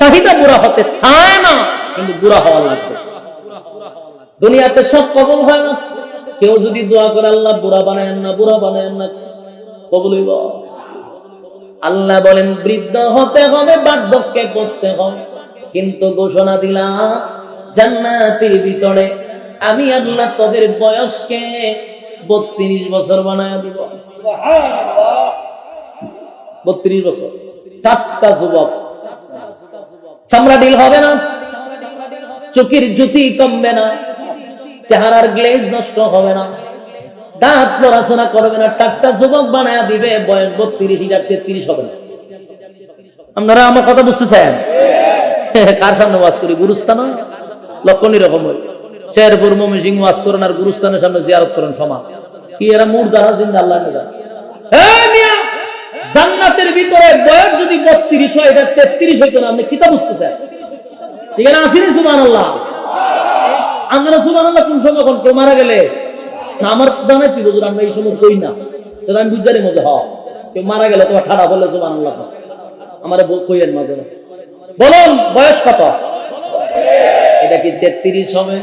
চাহিদা বুড়া হতে চায় না, কিন্তু বুড়া হওয়া লাগবে। দুনিয়াতে সব কবুল হয় না। কেউ যদি দোয়া করে, আল্লাহ বুড়া বানায়েন না, কবুল হইব? আল্লাহ বলেন বৃদ্ধ হতে হবে, বার্ধক্যে পৌঁছতে হবে, কিন্তু ঘোষণা দিলাম জান্নাতের ভিতরে আমি আল্লাহ তোদের বয়সকে 32 বছর বানায় দিব। 32 বছর, টাটকা যুবক। চামড়া ঢিল হবে না, চোখের জ্যোতি কমবে না, চেহারার গ্লেজ নষ্ট হবে না, দাঁত লড়াচড়া করবে না, টাটকা যুবক বানায় দিবে। বয়স 32 আর 33 হবে না। আপনারা আমার কথা বুঝতে চান? কার সামনে ওয়াজ করি? গুরুস্থান লক্ষণ এরকম হয়। শেরপুর ময়মনসিংহ ওয়াজ করেন আর গুরুস্থানের সামনে জিয়ারত করেন সমান কি? এরা মুর্দারা জিন্দা আল্লাহ না জানে। জান্নাতের ভিতরে বয়স যদি 32 হয়, এটা 33 হইতো না। আপনি কিতা বুঝতে চান? ঠিক আছে, আসিনি সুবহানাল্লাহ। আমরা সুবহানাল্লাহ কোন সময় কোন কেউ মারা গেলে আমার জানাই কি হুজুর, আমরা এই সময় কই না, তাহলে আমি বুঝারি মধ্যে কেউ মারা গেল তোমার ঠাড়া বলে সুবহানাল্লাহ আমার কইয়ের মাঝে বলুন বয়স কত? এটা কি 33 হবে?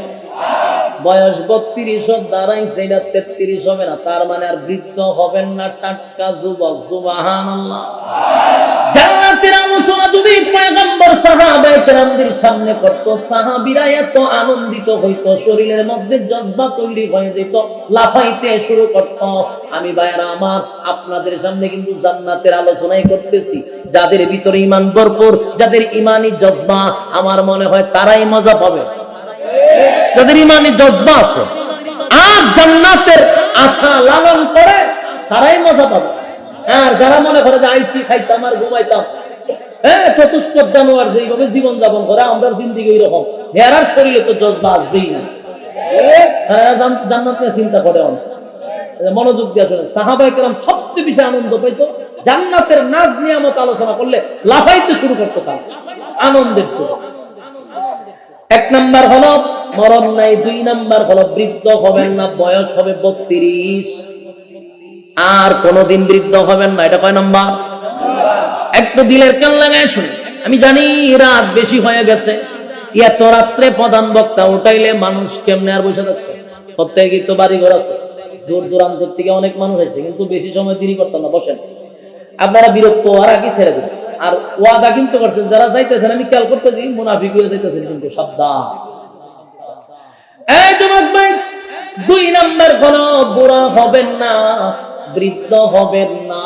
বয়স 32 দাঁড়াইছে, এটা 33 হবে না, তার মানে আর বৃদ্ধ হবেন না, টাটকা যুবক। সুবহানাল্লাহ। জান্নাতের আলোচনা যদি পয়গম্বর সাহাবায়ে কেরামদের সামনে করত, সাহাবীরা এত আনন্দিত হইত, শরীরের মধ্যে জজবা তৈরি হয়ে যেত, লাফাইতে শুরু করত। আমি ভাইরা আমার, আপনাদের সামনে কিন্তু জান্নাতের আলোচনাই করতেছি। যাদের ভিতরে ঈমান ভরপুর, যাদের ঈমানি জজবা, আমার মনে হয় তারাই মজা পাবে, যাদের ঈমানি জজবা আছে আর জান্নাতের আশা লালন করে, তারাই মজা পাবে। আর যারা মনে করে যে আইছি খাইতাম আর ঘুমাইতাম, চতুষ্পদ জানোয়ার যেইভাবে জীবন যাপন করে, আমরা জিন্দিগি ওইরকম, হেরার শরীরে তো জজবা আসবেই না। জান্নাত নিয়ে চিন্তা করে মনোযোগ দিয়ে শুনে। সাহাবায়ে কেরাম সবচেয়ে বেশি আনন্দ পাইতো জান্নাতের নাজ নিয়ামত আলোচনা করলে, লাফাইতে শুরু করতো তারা আনন্দের সুরে। 1 নাম্বার হলো মরণ নাই, 2 নাম্বার হলো বৃদ্ধ হবেন না, বয়স হবে 32, আর কোনদিন বৃদ্ধ হবেন না। এটা কয় নাম্বার? একটু দিলের কান লাগায় শুনে। আমি জানি রাত বেশি হয়ে গেছে, এত রাত্রে প্রধান বক্তা উঠাইলে মানুষ কেমনে আর বসে থাকতো? প্রত্যেকে তো বাড়ি ঘর আছে, দূর দূরান্ত থেকে অনেক মানুষ হয়েছে, কিন্তু বেশি সময় দেরি করতাম না, বসেন। আপনারা বিরক্ত আর আগে ছেড়ে দেবেন। আর ওয়াদা কিন্তু করছেন, যারা যাইতেছেন আমি খেয়াল করতে দিই, মুনাফিক হয়ে যাইতেছেন কিন্তু, সাবধান। এই যুবক ভাই, 2 নাম্বার হলো বুড়া হবেন না, বৃদ্ধ হবেন না।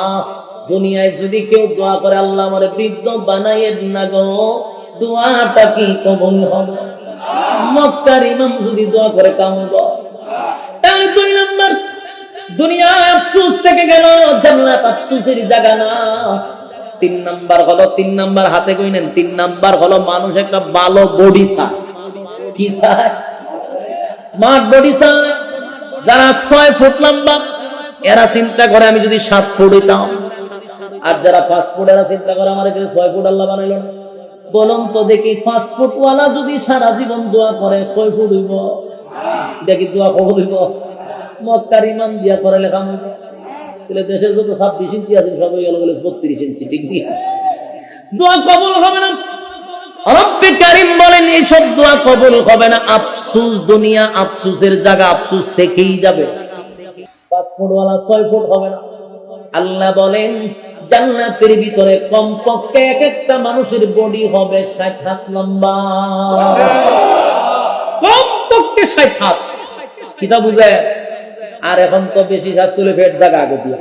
দুনিয়ায় যদি কেউ দোয়া করে আল্লাহ আমারে বৃদ্ধ বানাইয়েন না গো, দোয়াটা কি কবুল হবে? মক্কার ইমাম যদি দোয়া করে কামব। তাহলে 2 নাম্বার, দুনিয়া আফসোস থেকে গেল, জান্নাত আফসোসের জায়গা না। 3 নাম্বার হলো, 3 নাম্বার হাতে কই নেন, 3 নাম্বার হলো মানুষ একটা ভালো বডি চায়। কি চায়? স্মার্ট বডি চায়। যারা 6 ফুট লম্বা, এরা চিন্তা করে আমি যদি 7 ফুট হইতাম। আর যারা 5 ফুট, এরা চিন্তা করে আমার এখানে 6 ফুট আল্লাহ বানাইল না। বলুন তো দেখি, 5 ফুট ওয়ালা যদি সারা জীবন দোয়া করে 6 ফুট হইব? দেখি দোয়া কবুল হইব? মক্কার ইমাম দিয়া করে লেখা হইব? তাহলে দেশের যত 26 ইঞ্চি আছে সব হয়ে গেল 32 ইঞ্চি, ঠিক নেই? দোয়া কবুল হবে না। রব্বে কারীম বলেন এইসব দোয়া কবুল হবে না। আফসোস, দুনিয়া আফসোসের জায়গা, আফসোস থেকেই যাবে। 5 ফুট ওয়ালা 6 ফুট হবে না। আল্লাহ বলেন জান্নাতের ভিতরে কমপক্ষে এক একটা মানুষের বডি হবে 60 হাত লম্বা, কমপক্ষে 60 হাত। কিতা বুঝে? আর এখন তো বেশি শ্বাস করলে পেট জায়গা আগে দিয়ে,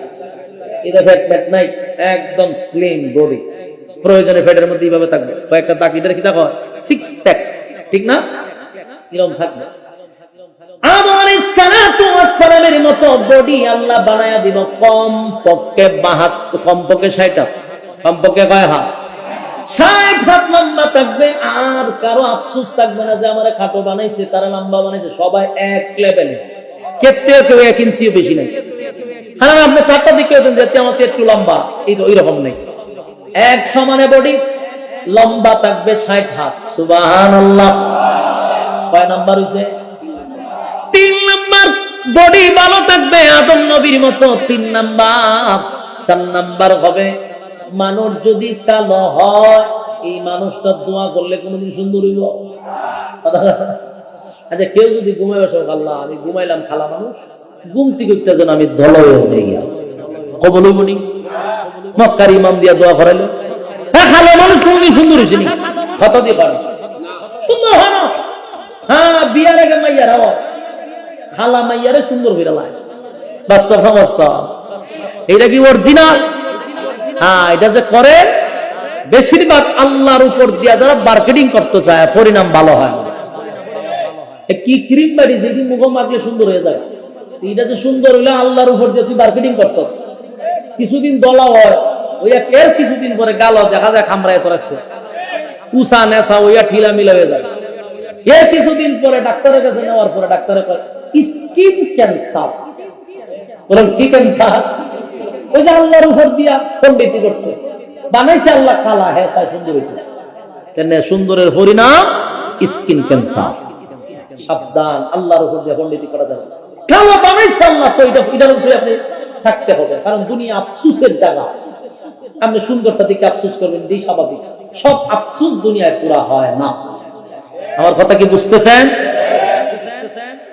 এটা পেট নাই, একদম স্লিম বডি। প্রয়োজনে পেটের মধ্যে এইভাবে থাকবে, কয়েকটা তাকিদের কিতা কয় 6 প্যাক, ঠিক না? এরকম থাকবে। আদম আলাইহিস সালাতু ওয়াস সালামের মতো বডি আল্লাহ বানায়া দিব কমপক্ষে 72, কমপক্ষে 60 হাত, কমপক্ষে কয় হাত? 60 হাত লম্বা থাকবে। আর কারো আফসোস থাকবে না যে আমারে খাটো বানাইছে, তারা লম্বা বানাইছে, সবাই এক লেভেলে, কেউ 1 ইঞ্চিও বেশি নাই। হ্যাঁ, আপনি 4টা দিকে যেতে আমার একটু লম্বা, এই তো ওইরকম নেই, এক সমানে বডি, লম্বা থাকবে 60 হাত। সুবহানাল্লাহ। কয় নাম্বার হইছে? 3 নাম্বার, বডি ভালো থাকবে আদম নবীর মতো, 3 নাম্বার। 4 নাম্বার হবে মানুষ যদি কালো হয়, এই মানুষটা দোয়া করলে কোনদিন সুন্দর হইব? আচ্ছা, কেউ যদি ঘুমাই বসে, আল্লাহ আমি ঘুমাইলাম খালা মানুষ, ঘুমতি করতে যেন আমি ধল হয়ে যাই, কবল হইব নি? মক্কার ইমাম দিয়া দোয়া করাইলো, খালা মানুষ কোনদিন সুন্দর হয়েছে নি? কত দিয়ে পারে সুন্দর হয় না? হ্যাঁ, বিয়ার আগে মাইয়ার হয়, খালা মাইয়ারে সুন্দর হইয়া লাগে। বাস্তব সমস্যা এটা কি অরিজিনাল? হ্যাঁ, এটা যে করে বেশিরভাগ আল্লাহর উপর দিয়া যারা মার্কেটিং করতে চায়, পরিণাম ভালো হয়। কি ক্রিম বাড়ি যে মুখ মাখলে সুন্দর হয়ে যায়, এটা যে সুন্দর হইলে আল্লাহর উপর দিয়ে তুই মার্কেটিং করছ, কিছুদিন দলা হয়, ওই এর কিছুদিন পরে গাল দেখা যায় খামড়ায় তো রাখছে, উষা নেশা ওইয়া ঠিলা মিলা হয়ে যায়। এর কিছুদিন পরে ডাক্তারের কাছে নেওয়ার পরে ডাক্তারে কয় স্কিন ক্যান্সার। বলেন কি ক্যান্সার? ওই যে আল্লাহর উপর দিয়া পণ্ডিতি করছে, বানাইছে আল্লাহ খালা, হ্যাঁ তাই সুন্দর হইছে, কেন সুন্দরের পরিণাম স্কিন ক্যান্সার। সাবধান, আল্লাহর উপর দিয়ে পণ্ডিতি করা যাবে। খালা বানাইছে আল্লাহ, তো এটার উপরে আপনি থাকতে হবে, কারণ দুনিয়া আফসুসের জায়গা। আপনি সুন্দরটা দিকে আফসুস করবেন, এই স্বাভাবিক। সব আফসুস দুনিয়ায় পুরা হয় না। আমার কথা কি বুঝতেছেন?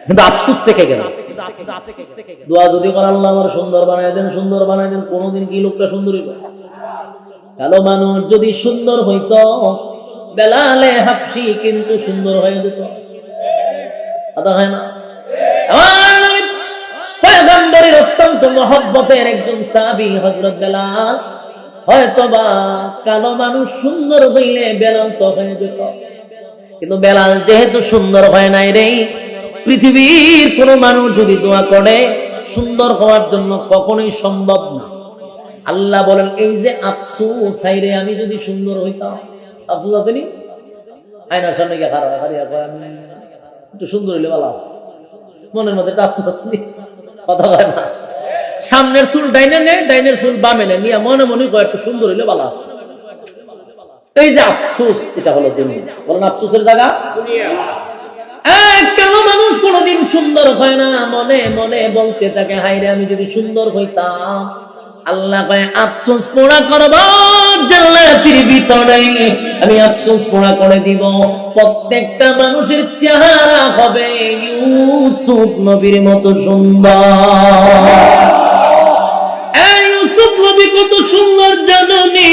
কিন্তু আফসুস থেকে গেল। দোয়া যদি করেন আল্লাহ আমার সুন্দর বানাই দেন, সুন্দর বানাই দেন, কোনদিন কি লোকটা সুন্দর হইল? কালো মানুষ যদি সুন্দর হইত, বেলালে হাফসি কিন্তু সুন্দর হয়ে যেত। কথা হয় না? পয়গম্বরের অত্যন্ত মহব্বতের একজন সাহাবী হযরত বেলাল, হয়তোবা কালো মানুষ সুন্দর হইলে বেলাল তো হয়ে যেত, কিন্তু বেলাল যেহেতু সুন্দর হয় নাই রে, পৃথিবীর কোন মানুষ যদি দোয়া করে সুন্দর হওয়ার জন্য কখনোই সম্ভব না। আল্লাহ বলেন এই যে আফসোস, হায়রে আমি যদি সুন্দর হইতাম। আফসোস আসেনি? আয়নার সামনে গিয়ে খারাপ আমি একটু সুন্দর হইলে ভালো আছে, মনের মধ্যে একটা আফসোস আসেনি? কথা হয় না? সামনের চুল ডাইনে নেই, ডাইনের চুল বামে নেই, নিয়ে মনে মনে কয় একটু সুন্দর হইলে ভালো আছে। এই যে আফসোস, এটা হলো দুনিয়া। বলেন আফসোসের জায়গা দুনিয়া। কেন মানুষ কোনদিন সুন্দর হয় না? মনে মনে বলতে থাকে হায়রে আমি যদি সুন্দর হইতাম। আল্লাহ কয় আফসোস পোড়া করব জান্নাতের ভিতরে, আমি আফসোস পোড়া করে দিব। প্রত্যেকটা মানুষের চেহারা হবে ইউসুফ নবীর মতো সুন্দর। ইউসুফ নবী কত সুন্দর জানেননি?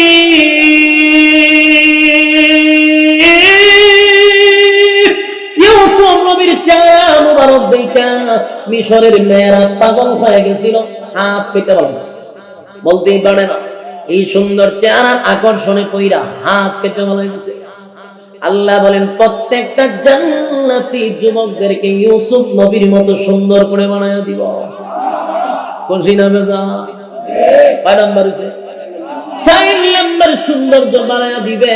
ইউসুফ নবীর চেহারা মুবারক দেখা মিশরের মেয়েরা পাগল হয়ে গেছিল, হাত কেটে বলেছে, বলতেই পারে না। এই সুন্দর চেহারার আকর্ষণে কইরা হাত কেটে বলেছে। আল্লাহ বলেন প্রত্যেকটা জান্নাতি যুবকদেরকে ইউসুফ নবীর মতো সুন্দর করে বানায় দিব। খুশি না বেজা? কয় নাম্বার হইছে? 4 নাম্বার সৌন্দর্য বানায় দিবে,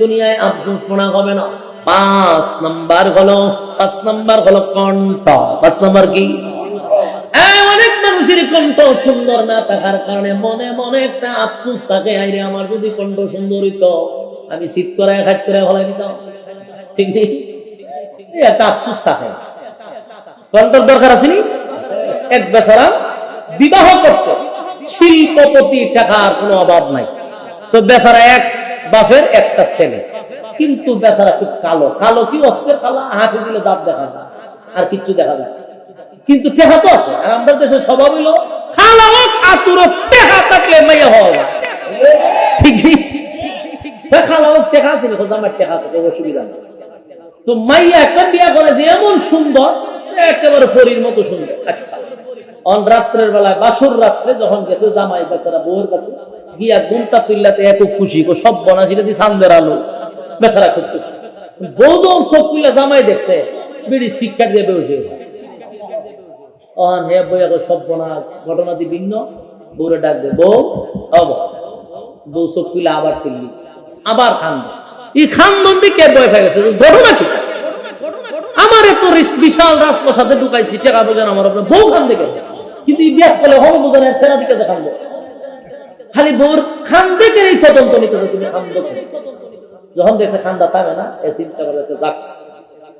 দুনিয়ায় আফসোস পোড়া হবে না। 5 নাম্বার হলো কণ্ঠ। 5 নাম্বার কি? অনেক মানুষের কণ্ঠ সুন্দর না থাকার কারণে মনে মনে একটা আফসোস থাকে, আইরে আমার যদি কণ্ঠ সুন্দর হইতো আমি শীত করে খাট করে হলাই দিতাম। ঠিক নেই? একটা আফসোস থাকে। কণ্ঠের দরকার আসেনি? এক বেচারা বিবাহ করছে, শিল্পপতি, টাকার কোনো অভাব নাই, তো বেচারা এক বাপের একটা ছেলে, কিন্তু বেচারা খুব কালো। কালো কি অস্ত্রের কালো? হাসি দিলে দাঁত দেখা যায়, আর কিচ্ছু দেখা যায়, কিন্তু টেহা তো আছে। আর আমাদের দেশের স্বভাব হইল খালা হোক আতুর টেহা থাকলে মেয়ে হওয়া যায়। ঠিক খালা হোক টেহা আছে, আমার টেহা আছে, কোনো অসুবিধা নেই। তো মাইয়া একটা বিয়া করে যে এমন সুন্দর, একেবারে পরীর মতো সুন্দর। আচ্ছা, অন রাত্রের বেলায় বাসুর রাত্রে যখন গেছে জামাই বেচারা বউয়ের কাছে গিয়া ঘুমটা তুললাতে এত খুশি, সব বনাশিটা দিয়ে চান্দের আলো, বেচারা খুব খুশি। বউ যখন চোখ তুলে জামাই দেখছে, বিড়ি শিক্ষা দিয়ে বেউসে সব বনাশ ঘটনা দিয়ে ভিন্ন। বউরে ডাক দে, বউ বউ চোখ তুলে আবার চিল্লি, আবার খান্দে। এই খান্দন দিকে বয় হয়ে গেছে। ঘটনা কি? আমার এত বিশাল রাজপ্রসাদে ঢুকাইছি, টাকা বোঝান আমার বউ খান দেখে, কিন্তু বিয়া করলে হল বোঝান সেরা দিকে দেখান, খালি বউর খান দেখে এই তদন্ত নিতে তুমি খান দেখো। যখন দেখছে খান্দা থামে না, এ চিন্তা করেছে যাক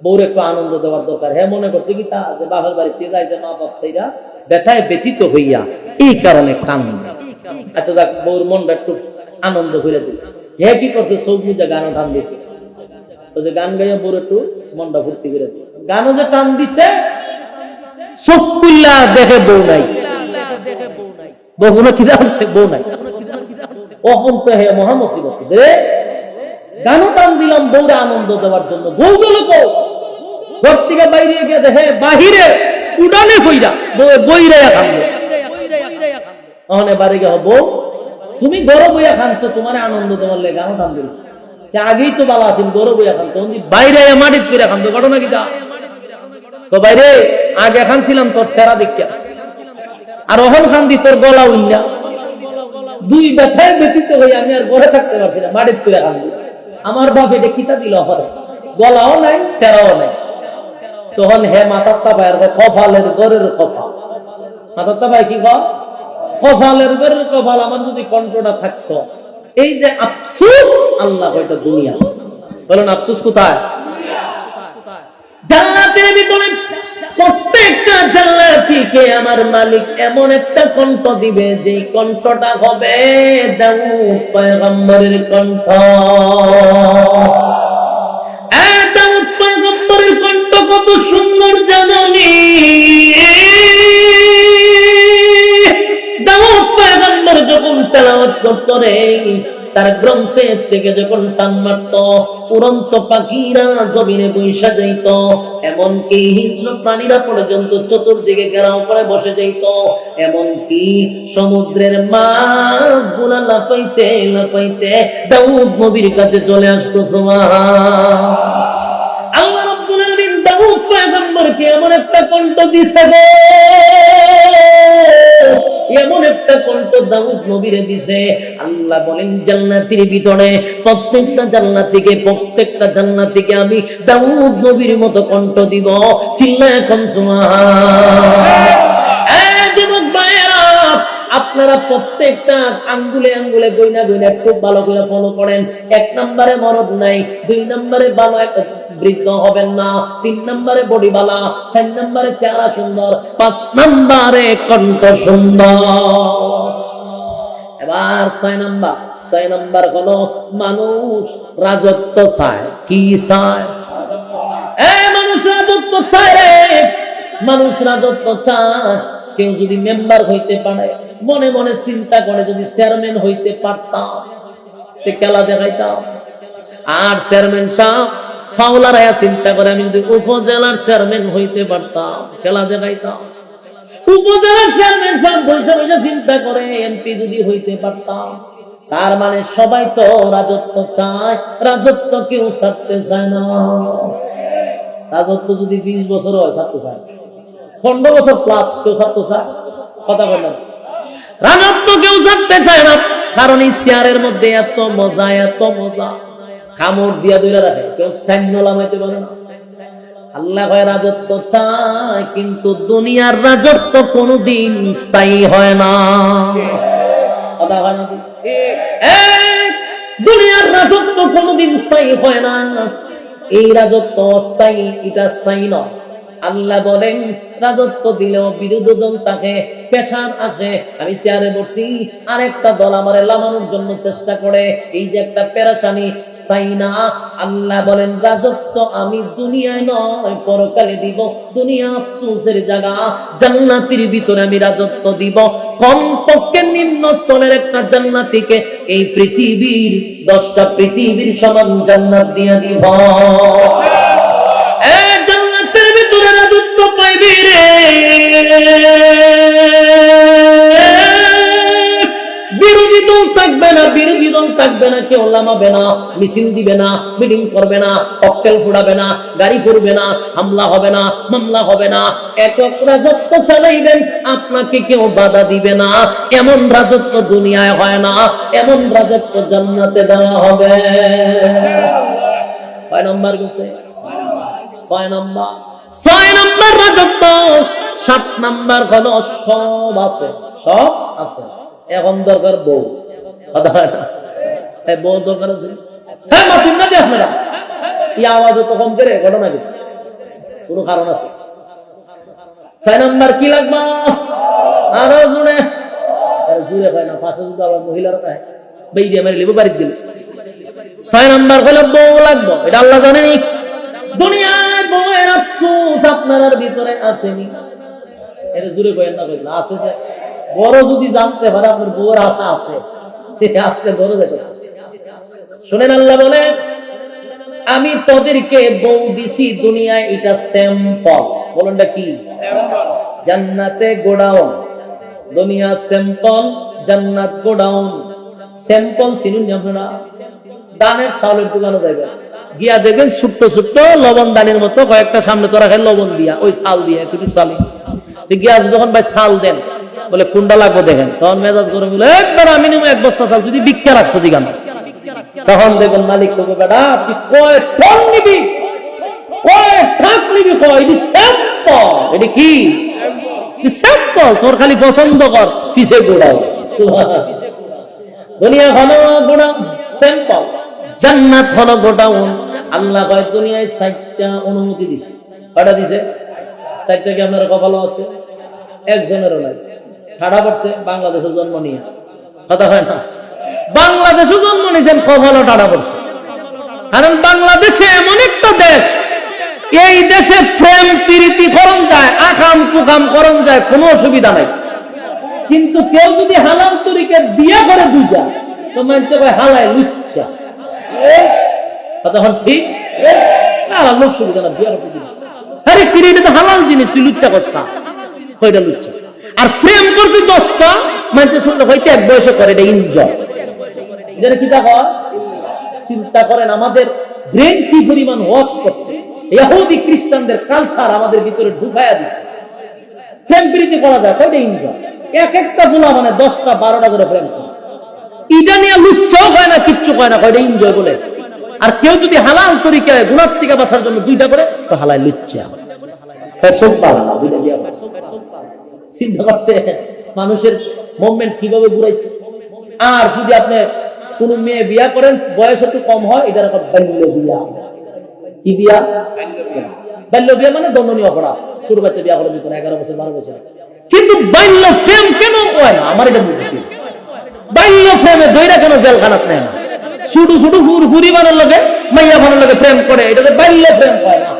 বউর একটু আনন্দ দেওয়ার দরকার। হ্যাঁ মনে করছে কি তা যে বাপের বাড়িতে যাইছে, মা বাপ সেইরা ব্যথায় ব্যথিত হইয়া এই কারণে কান্দে। আচ্ছা যাক, বউর মনটা একটু আনন্দ করে দিল। হ্যাঁ কি করছে, চোখ মুজা গানও টান দিছে, যে গান গাইয়া বউর একটু মনটা ভর্তি করে দিল। গানও যে টান দিছে, চোখ খুললা দেখে বউ নাই। বউগুলো কি দাঁড়াচ্ছে? বউ নাই। অহন তো হে মহা মুসিবত রে। গানও টান দিলাম বউরে আনন্দ দেওয়ার জন্য, বউ গেল ঘর থেকে বাইরে গিয়ে দেখে বাহিরে উড়ানে হইরা বইরা খাবে। অহনে বাড়ি গিয়ে বউ তুমি গরম বইয়া খানছো, তোমার আনন্দ দেওয়ার লেগে গানও টান দিল। আগেই তো বাবা আছেন গরম বইয়া খান, তখন বাইরে মাটিত করে খান। তো ঘটনা কি? তো বাইরে আগে খানছিলাম তোর সেরা দীক্ষা, আর অহন খান দি তোর গলা উল্লা। দুই ব্যথায় ব্যতীত হয়ে আমি আর ঘরে থাকতে পারছি না, মাটিত করে খান। আমার বাপ এটা কিতা দিল, গলাও নাই সেরাও নাই। তখন হে মাথার তাপায় কপালের গরের কপাল। মাথার তাপায় কি কপালের গরের কপাল। আমার যদি কণ্ঠটা থাকতো, এই যে আফসোস, আল্লাহ হয়তো দুনিয়া। বলেন আফসোস কোথায়? জান্নাতের ভিতরে প্রত্যেকটা জান্নাতীকে আমার মালিক এমন একটা কণ্ঠ দিবে যেই কণ্ঠটা হবে দাউদ পয়গম্বরের কণ্ঠ। দাউদ পয়গম্বরের কণ্ঠ কত সুন্দর জানেননি? দাউদ পয়গম্বর যখন তেলাওয়াত করে তার গ্রন্থের থেকে যখন টান মারত উড়ন্ত পাখিরা জমিনে বৈশা যাইত, এমনকি হিংস্র প্রাণীরা পর্যন্ত চতুর্দিকে ঘেরাও করে বসে যাইত, এমনকি সমুদ্রের মাছগুলা লাফাইতে লাফাইতে দাউদ নবীর কাছে চলে আসতো। সুবহানাল্লাহ। আল্লাহ রাব্বুল আলামিন দাউদ পয়গম্বরকে এমন একটা কণ্ঠ দিছে গো, এমন একটা কণ্ঠ দাউদ নবীরে দিছে। আল্লাহ বলেন জান্নাতের ভিতরে প্রত্যেকটা জান্নাতীকে আমি দাউদ নবীর মতো কণ্ঠ দিব। চিল্লায় এখন সুবহানাল্লাহ। আপনারা প্রত্যেকটা আঙ্গুলে আঙ্গুলে গইনা গইনা খুব ভালো করে ফলো করেন। 1 নম্বরে মরদ নাই, 2 নম্বরে ভালো বৃদ্ধ হবেন না, 3 নম্বরে বডি বালা, 4 নম্বরে চেহারা সুন্দর, 5 নম্বরে কণ্ঠ সুন্দর। এবার 6 নম্বর হলো মানুষ রাজত্ব চায়। কি চায়? মানুষ রাজত্ব চায় রে, মানুষ রাজত্ব চায়। কেউ যদি মেম্বার হইতে পারে, মনে মনে চিন্তা করে যদি চেয়ারম্যান হইতে পারতাম খেলা দেখাইতাম। আর চেয়ারম্যান সাহেব ফাউলারায়া চিন্তা করে আমি যদি উপজেলার চেয়ারম্যান হইতে পারতাম খেলা দেখাইতাম। উপজেলার চেয়ারম্যান সাহেব বসে বসে চিন্তা করে এমপি যদি হইতে পারতাম। তার মানে সবাই তো রাজত্ব চায়, রাজত্ব কেউ ছাড়তে চায় না। রাজত্ব যদি 20 বছর হয় ছাড়তে চায়, 15 বছর প্লাস কেউ ছাড়তে চায়। কথা বলেন, রাজত্ব কেউ ছাড়তে চায় না, কারণ এই চেয়ারের মধ্যে এত মজা, এত মজা, কামড় দিয়া ধরে রাখে, কেউ স্থানীয় নামাইতে পারে না। আল্লাহ কয় রাজত্ব চায়, কিন্তু দুনিয়ার রাজত্ব কোনদিন স্থায়ী হয় না। কথা হয় না? দুনিয়ার রাজত্ব কোনদিন স্থায়ী হয় না। এই রাজত্ব অস্থায়ী, এটা স্থায়ী নয়। আল্লাহ বলেন রাজত্ব দিলেও বিরোধী দল তাকে পেশার আসে, আমি চেয়ারে বসছি, আরেকটা দল আমারে লামানোর জন্য চেষ্টা করে, এই যে একটা পেরেশানি, স্থায়ী না। আল্লাহ বলেন রাজত্ব আমি দুনিয়ায় নয় পরকালে দিব। দুনিয়া আফসোসের জায়গা, জান্নাতের ভিতরে আমি রাজত্ব দিব। কমপক্ষে নিম্ন স্তরের একটা জান্নাতীকে এই পৃথিবীর 10টা পৃথিবীর সমান জান্নাত দিয়ে দিব। রাজত্ব পাইবি রে, বিরোধী দল থাকবে না, বিরোধী দল থাকবে না, কেউ লামাবে না, মিছিল দিবে না, মিটিং করবে না, ককটেল ফুটাবে না, গাড়ি করবে না, হামলা হবে না, মামলা হবে না, একক রাজত্ব চালাইবেন, আপনাকে কেউ বাধা দিবে না। এমন রাজত্ব দুনিয়ায় হয় না, এমন রাজত্ব জান্নাতে দেওয়া হবে। 6 নম্বর গেছে, 6 নম্বর। 6 নম্বর রাজত্ব। 7 নম্বর হলো সব আছে, সব আছে। এখন দরকার বউ। বউ দরকার আছে। হ্যাঁ মাতুন না যে আপনারা এই আওয়াজ তো কম করে ঘটনা কি কোনো কারণ আছে? 6 নম্বর কি লাগবে? আরো জুড়ে জুড়ে হয় না, পাশে যদি আবার মহিলারা থাকে বেই দিয়ে মারি লিবো বাড়িতে দিলে। 6 নম্বর হলো বউ লাগবে। এটা আল্লাহ জানেনি। দুনিয়ার বউয়ের আফসোস আপনার ভিতরে আসেনি, এটা জুড়ে কয়েন না কইলা আছে। যে বড় যদি জানতে পারে আপনার বউয়ের আশা আছে, আজকে ধরে দেখে শুনেন। আল্লাহ বলে আমি তোদেরকে বউ দিছি দুনিয়ায়, এটা স্যাম্পল। বলুনটা কি? জান্নাতে গোডাউন, দুনিয়া স্যাম্পল, জান্নাত গোডাউন। স্যাম্পল চিনুন আপনারা? দানের চাউলের দোকানে যাবেন, গিয়া দেখবেন ছোট্ট ছোট্ট লবণ দানের মতো কয়েকটা সামনে তো রাখেন লবণ দিয়া, ওই চাল দিয়া একটু চালি গিয়া যখন ভাই চাল দেন, বলে কোনটা লাগবে দেখেন, তখন মেজাজ করে বলে একবার মিনিমাম 1 বস্তা চাল যদি ভিক্ষা রাখছো দিগান, তখন দেখবেন মালিক তোকে বেটা তুই কয় টন নিবি, কয় ঠাক নিবি, কয় এটি স্যাম্পল। এটি কি? স্যাম্পল। তোর খালি পছন্দ কর, পিছে গোড়াও। দুনিয়া হলো গোডাউন, স্যাম্পল। জান্নাত হলো গোডাউন। আল্লাহ কয় দুনিয়ায় 60টা অনুমতি দিছে। কয়টা দিছে? চারটা কি আপনার কপালও আছে? একজনেরও নাই। ঠাড়া পড়ছে বাংলাদেশের জন্ম নিয়ে, কথা হয় না? বাংলাদেশে জন্ম নিয়েছেন, কপালও ঠাড়া পড়ছে। কারণ বাংলাদেশে এমন একটা দেশ, এই দেশে প্রেম প্রীতি করণ যায়, আকাম কুকাম করণ যায়, কোনো অসুবিধা নাই। কিন্তু কেউ যদি হালাল তরিকে বিয়ে করে দুইটা, তো মানতে পারে হালায় লুচ্ছা। তখন ঠিক লোক সুবিধা না, বিয়ার আরে কিরে তো হালাল জিনিস, তুই লুচ্চা কস্তা কইটা লুচ্চা। আর প্রেম করছে 10টা, মানতে শুনলে হয়তো এক বয়সে করে, এটা এনজয়। যেটা কি তা কর, চিন্তা করেন আমাদের ব্রেন কি পরিমাণ ওয়াশ করছে। ইহুদি খ্রিস্টানদের কালচার আমাদের ভিতরে ঢুকায়া দিচ্ছে। প্রেম প্রীতি করা যায়, কয়টা এনজয়। এক একটা পোলা মানে 10টা 12টা করে প্রেম করে, এটা নিয়ে লুচ্চাও হয় না, কিচ্ছু হয় না, কয়টা এনজয় বলে। আর কেউ যদি হালাল তরিকায় গুনাহ থেকে বাঁচার জন্য 2টা করে, তো হালাল লুচ্চা। চিন্তা করছে মানুষের মুভমেন্ট কিভাবে ঘুরাইছে। আর যদি আপনি কোন মেয়ে বিয়া করেন, বয়স একটু কম হয়, এটার একটা বাল্য বিয়া। কি বিয়া? বাল্য বিয়া মানে দণ্ডনীয় অপরাধ। ছোট বাচ্চা বিয়া করে দিত না, 11 বছর 12 বছর। কিন্তু বাল্য প্রেম কেন হয় না, আমার এটা বুঝতে। বাল্য প্রেমে দইরা কেন জেলখানাত নেয় না? ছোট ছোট ফুরি বানার লগে মাইয়া বানার লগে প্রেম করে, এটাতে বাল্য প্রেম হয় না।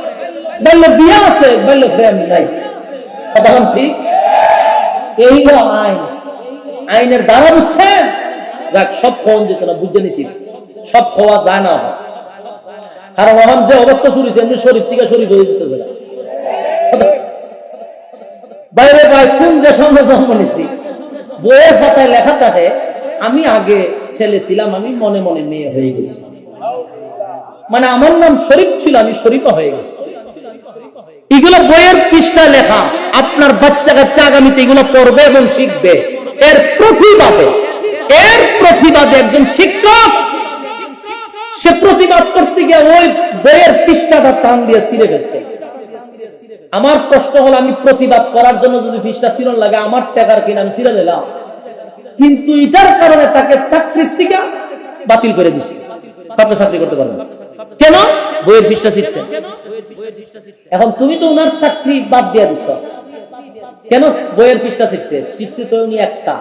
বাল্য বিয়া আছে, বাল্য প্রেম নাই। কথা ঠিক? এই আইন, আইনের দ্বারা বুঝছেন। যাক, সব খাওয়ান যেত না, বুঝে নিচ্ছি, সব খাওয়া যায় না। কারণ এখন যে অবস্থা শুরু হয়েছে, এমনি শরীর থেকে শরীর হয়ে যেতে পারে। বাইরে ভাই কোন যে সঙ্গে জন্ম নিছি, বইয়ের পাতায় লেখা থাকে আমি আগে ছেলে ছিলাম, আমি মনে মনে মেয়ে হয়ে গেছি। মানে আমার নাম শরীফ ছিল, আমি শরীফা হয়ে গেছি। এগুলো বইয়ের পৃষ্ঠায় লেখা। আপনার বাচ্চা কাচ্চা আগামীতে এগুলো পড়বে এবং শিখবে। এর প্রতিবাদে একজন শিক্ষক সে প্রতিবাদ করতে গিয়ে ওই বইয়ের পৃষ্ঠাটা টান দিয়ে ছিঁড়ে ফেলছে। আমার প্রশ্ন হলো, আমি প্রতিবাদ করার জন্য যদি পৃষ্ঠা ছিঁড়ন লাগে, আমার টাকার কিনা আমি ছিঁড়ে দিলাম, কিন্তু এটার কারণে তাকে চাকরির থেকে বাতিল করে দিছে। আপনি চাকরি করতে পারবেন কেন? বইয়ের পৃষ্ঠা ছিঁড়ছে। এখন তুমি তো ওনার চাকরি বাদ দিয়ে দিছ কেন? বইয়ের পৃষ্ঠা ছিঁড়ছে তো উনি একটা।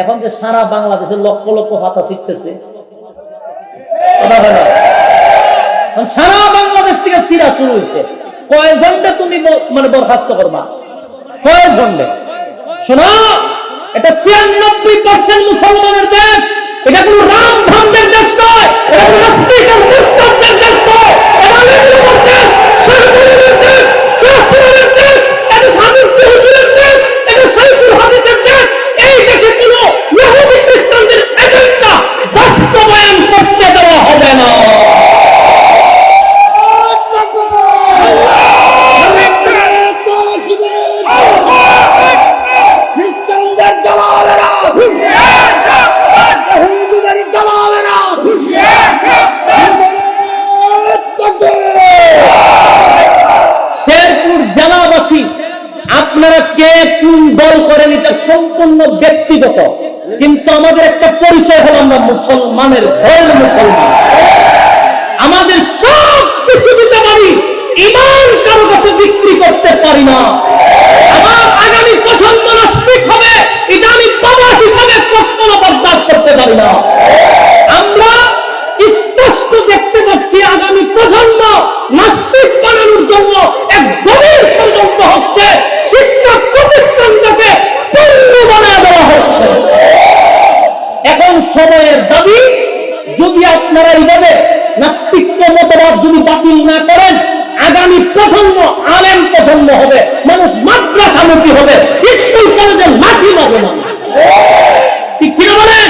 এখন যে সারা বাংলাদেশের লক্ষ লক্ষ হাতা শিখতেছে, সারা বাংলাদেশ থেকে সিরা শুরু হয়েছে। কয়জনটা তুমি মানে বরখাস্ত করবা? কয়জনটা? শোনো, এটা 96% মুসলমানের দেশ। এটা কোন রাম ভণ্ডের দেশ নয়, এটা কোন নাস্তিক আর মুরতাদদের দেশ নয়। এটা আলেমদের দেশ, শাহজালালের দেশ, শাহপুরের দেশ, এটা স্বামীর হুজুরের দেশ, এটা সাইফুল হাদিসের দেশ। এই দেশে কোন ইহুদি খ্রিস্টানদের এজেন্ডা বাস্তবায়ন করতে দেওয়া হবে না। খ্রিস্টানদের দালালেরা, শেরপুর জেলাবাসী আপনারা কে কোন দল করেন এটা সম্পূর্ণ ব্যক্তিগত, কিন্তু আমাদের একটা পরিচয় হলো আমরা মুসলমানের ভয়ের মুসলমান। আমাদের সব কিছু দিতে পারি, ঈমান কারো কাছে বিক্রি করতে পারি না। আমার আগামী পছন্দ নাস্তিক হবে, এটা আমি বাবা হিসাবে কখনো বরদাস্ত করতে পারি না। আমরা স্পষ্ট দেখতে পাচ্ছি আগামী প্রজন্ম নাস্তিক বানানোর জন্য এক গভীর ষড়যন্ত্র হচ্ছে। শিক্ষা প্রতিষ্ঠানটাকে পণ্য বানিয়ে দেওয়া হচ্ছে। এখন সময়ের দাবি, যদি আপনারা এইভাবে নাস্তিক্য মতবাদ যদি বাতিল না করেন, আগামী প্রজন্ম আলেম প্রজন্ম হবে, মানুষ মাদ্রাসামুখী হবে, স্কুল কলেজে লাঠি মারবে না। ঠিক কিনা বলেন?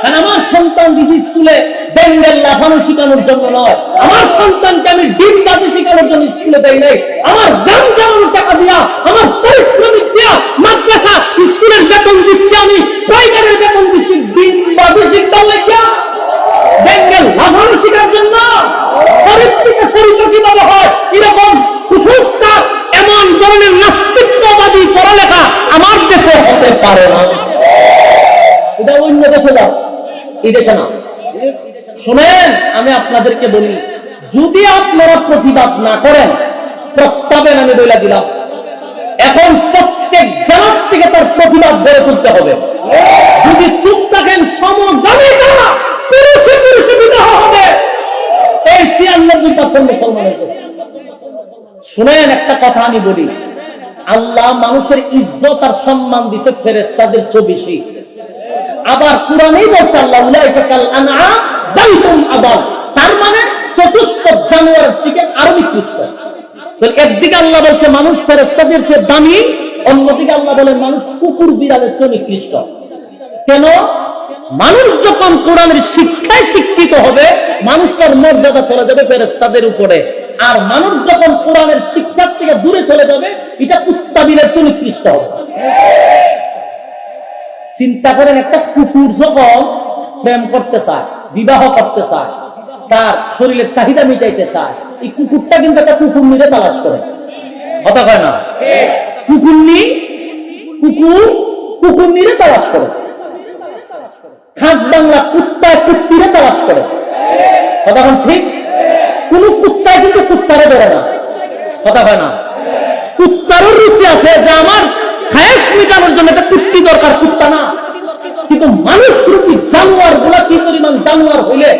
কারণ আমার সন্তান দিছি স্কুলে বেঙ্গল লাফানো শেখানোর জন্য নয়, আমার সন্তানকে আমি ডিমবাজি শেখানোর জন্য স্কুলে দেই নাই। আমার গান জানানোর টাকা দিয়া, আমার পরিশ্রমিক দিয়া মাদ্রাসা স্কুলের বেতন দিচ্ছি, আমি ড্রাইভারের বেতন দিচ্ছি ডিমবাজি শিখতে লাগিয়া, বেঙ্গল লাফানো শেখার জন্য। শরীর থেকে শরীর কিভাবে হয় এরকম কুসংস্কার, এমন ধরনের নাস্তিকবাদী পড়ালেখা আমার দেশে হতে পারে না। এটা অন্য দেশে যাও, এই দেশে না। শোনেন, আমি আপনাদেরকে বলি, যদি আপনারা প্রতিবাদ না করেন, প্রস্তাবে আমি বলে দিলাম এখন প্রত্যেক জামাত থেকে তার প্রতিবাদ গড়ে তুলতে হবে। যদি চুপ থাকেন সমগামিতা পুরুষে পুরুষে বিবাহ হবে এই ৯৬% মুসলমানের কাছে। শুনেন একটা কথা আমি বলি, আল্লাহ মানুষের ইজ্জত আর সম্মান দিছে ফেরেশতাদের চেয়ে বেশি। আবার কোরআনেই বলছে আল্লাহ উলাইকা কাল আনআম বাল হুম আদাল, তার মানে চতুষ্পদ জানোয়ারের থেকে আরো নিকৃষ্ট। তো একদিকে আল্লাহ বলছে মানুষ ফেরেশতাদের চেয়ে দামি, অন্যদিকে আল্লাহ বলেন মানুষ কুকুর বিড়ালের চেয়ে নিকৃষ্ট। কেন? মানুষ যখন কোরআনের শিক্ষায় শিক্ষিত হবে মানুষ তার মর্যাদা চলে যাবে ফেরেশতাদের উপরে, আর মানুষ যখন কোরআনের শিক্ষার থেকে দূরে চলে যাবে এটা কুত্তা বিড়ালের চেয়ে নিকৃষ্ট হবে। চিন্তা করেন, একটা কুকুর যখন প্রেম করতে চায়, বিবাহ করতে চায়, তার শরীরের চাহিদা মিটাইতে চায়, এই কুকুরটা কিন্তু একটা কুকুর নিয়ে তালাশ করে, কথা কয় না? কুকুর নিয়ে তালাশ করে। খাস বাংলা কুত্তায় কুত্তিরে তালাশ করে, কথা কন ঠিক? কোন কুত্তায় কিন্তু কুত্তারে ধরে না, কথা কয় না? কুত্তারও রুচি আছে যে আমার খায়েশ মিটানোর জন্য একটা কুত্তি দরকার, কুত্তা না। কিন্তু মানুষ রূপী জানোয়ার গুলা কি পরিমাণ জানোয়ার হইলে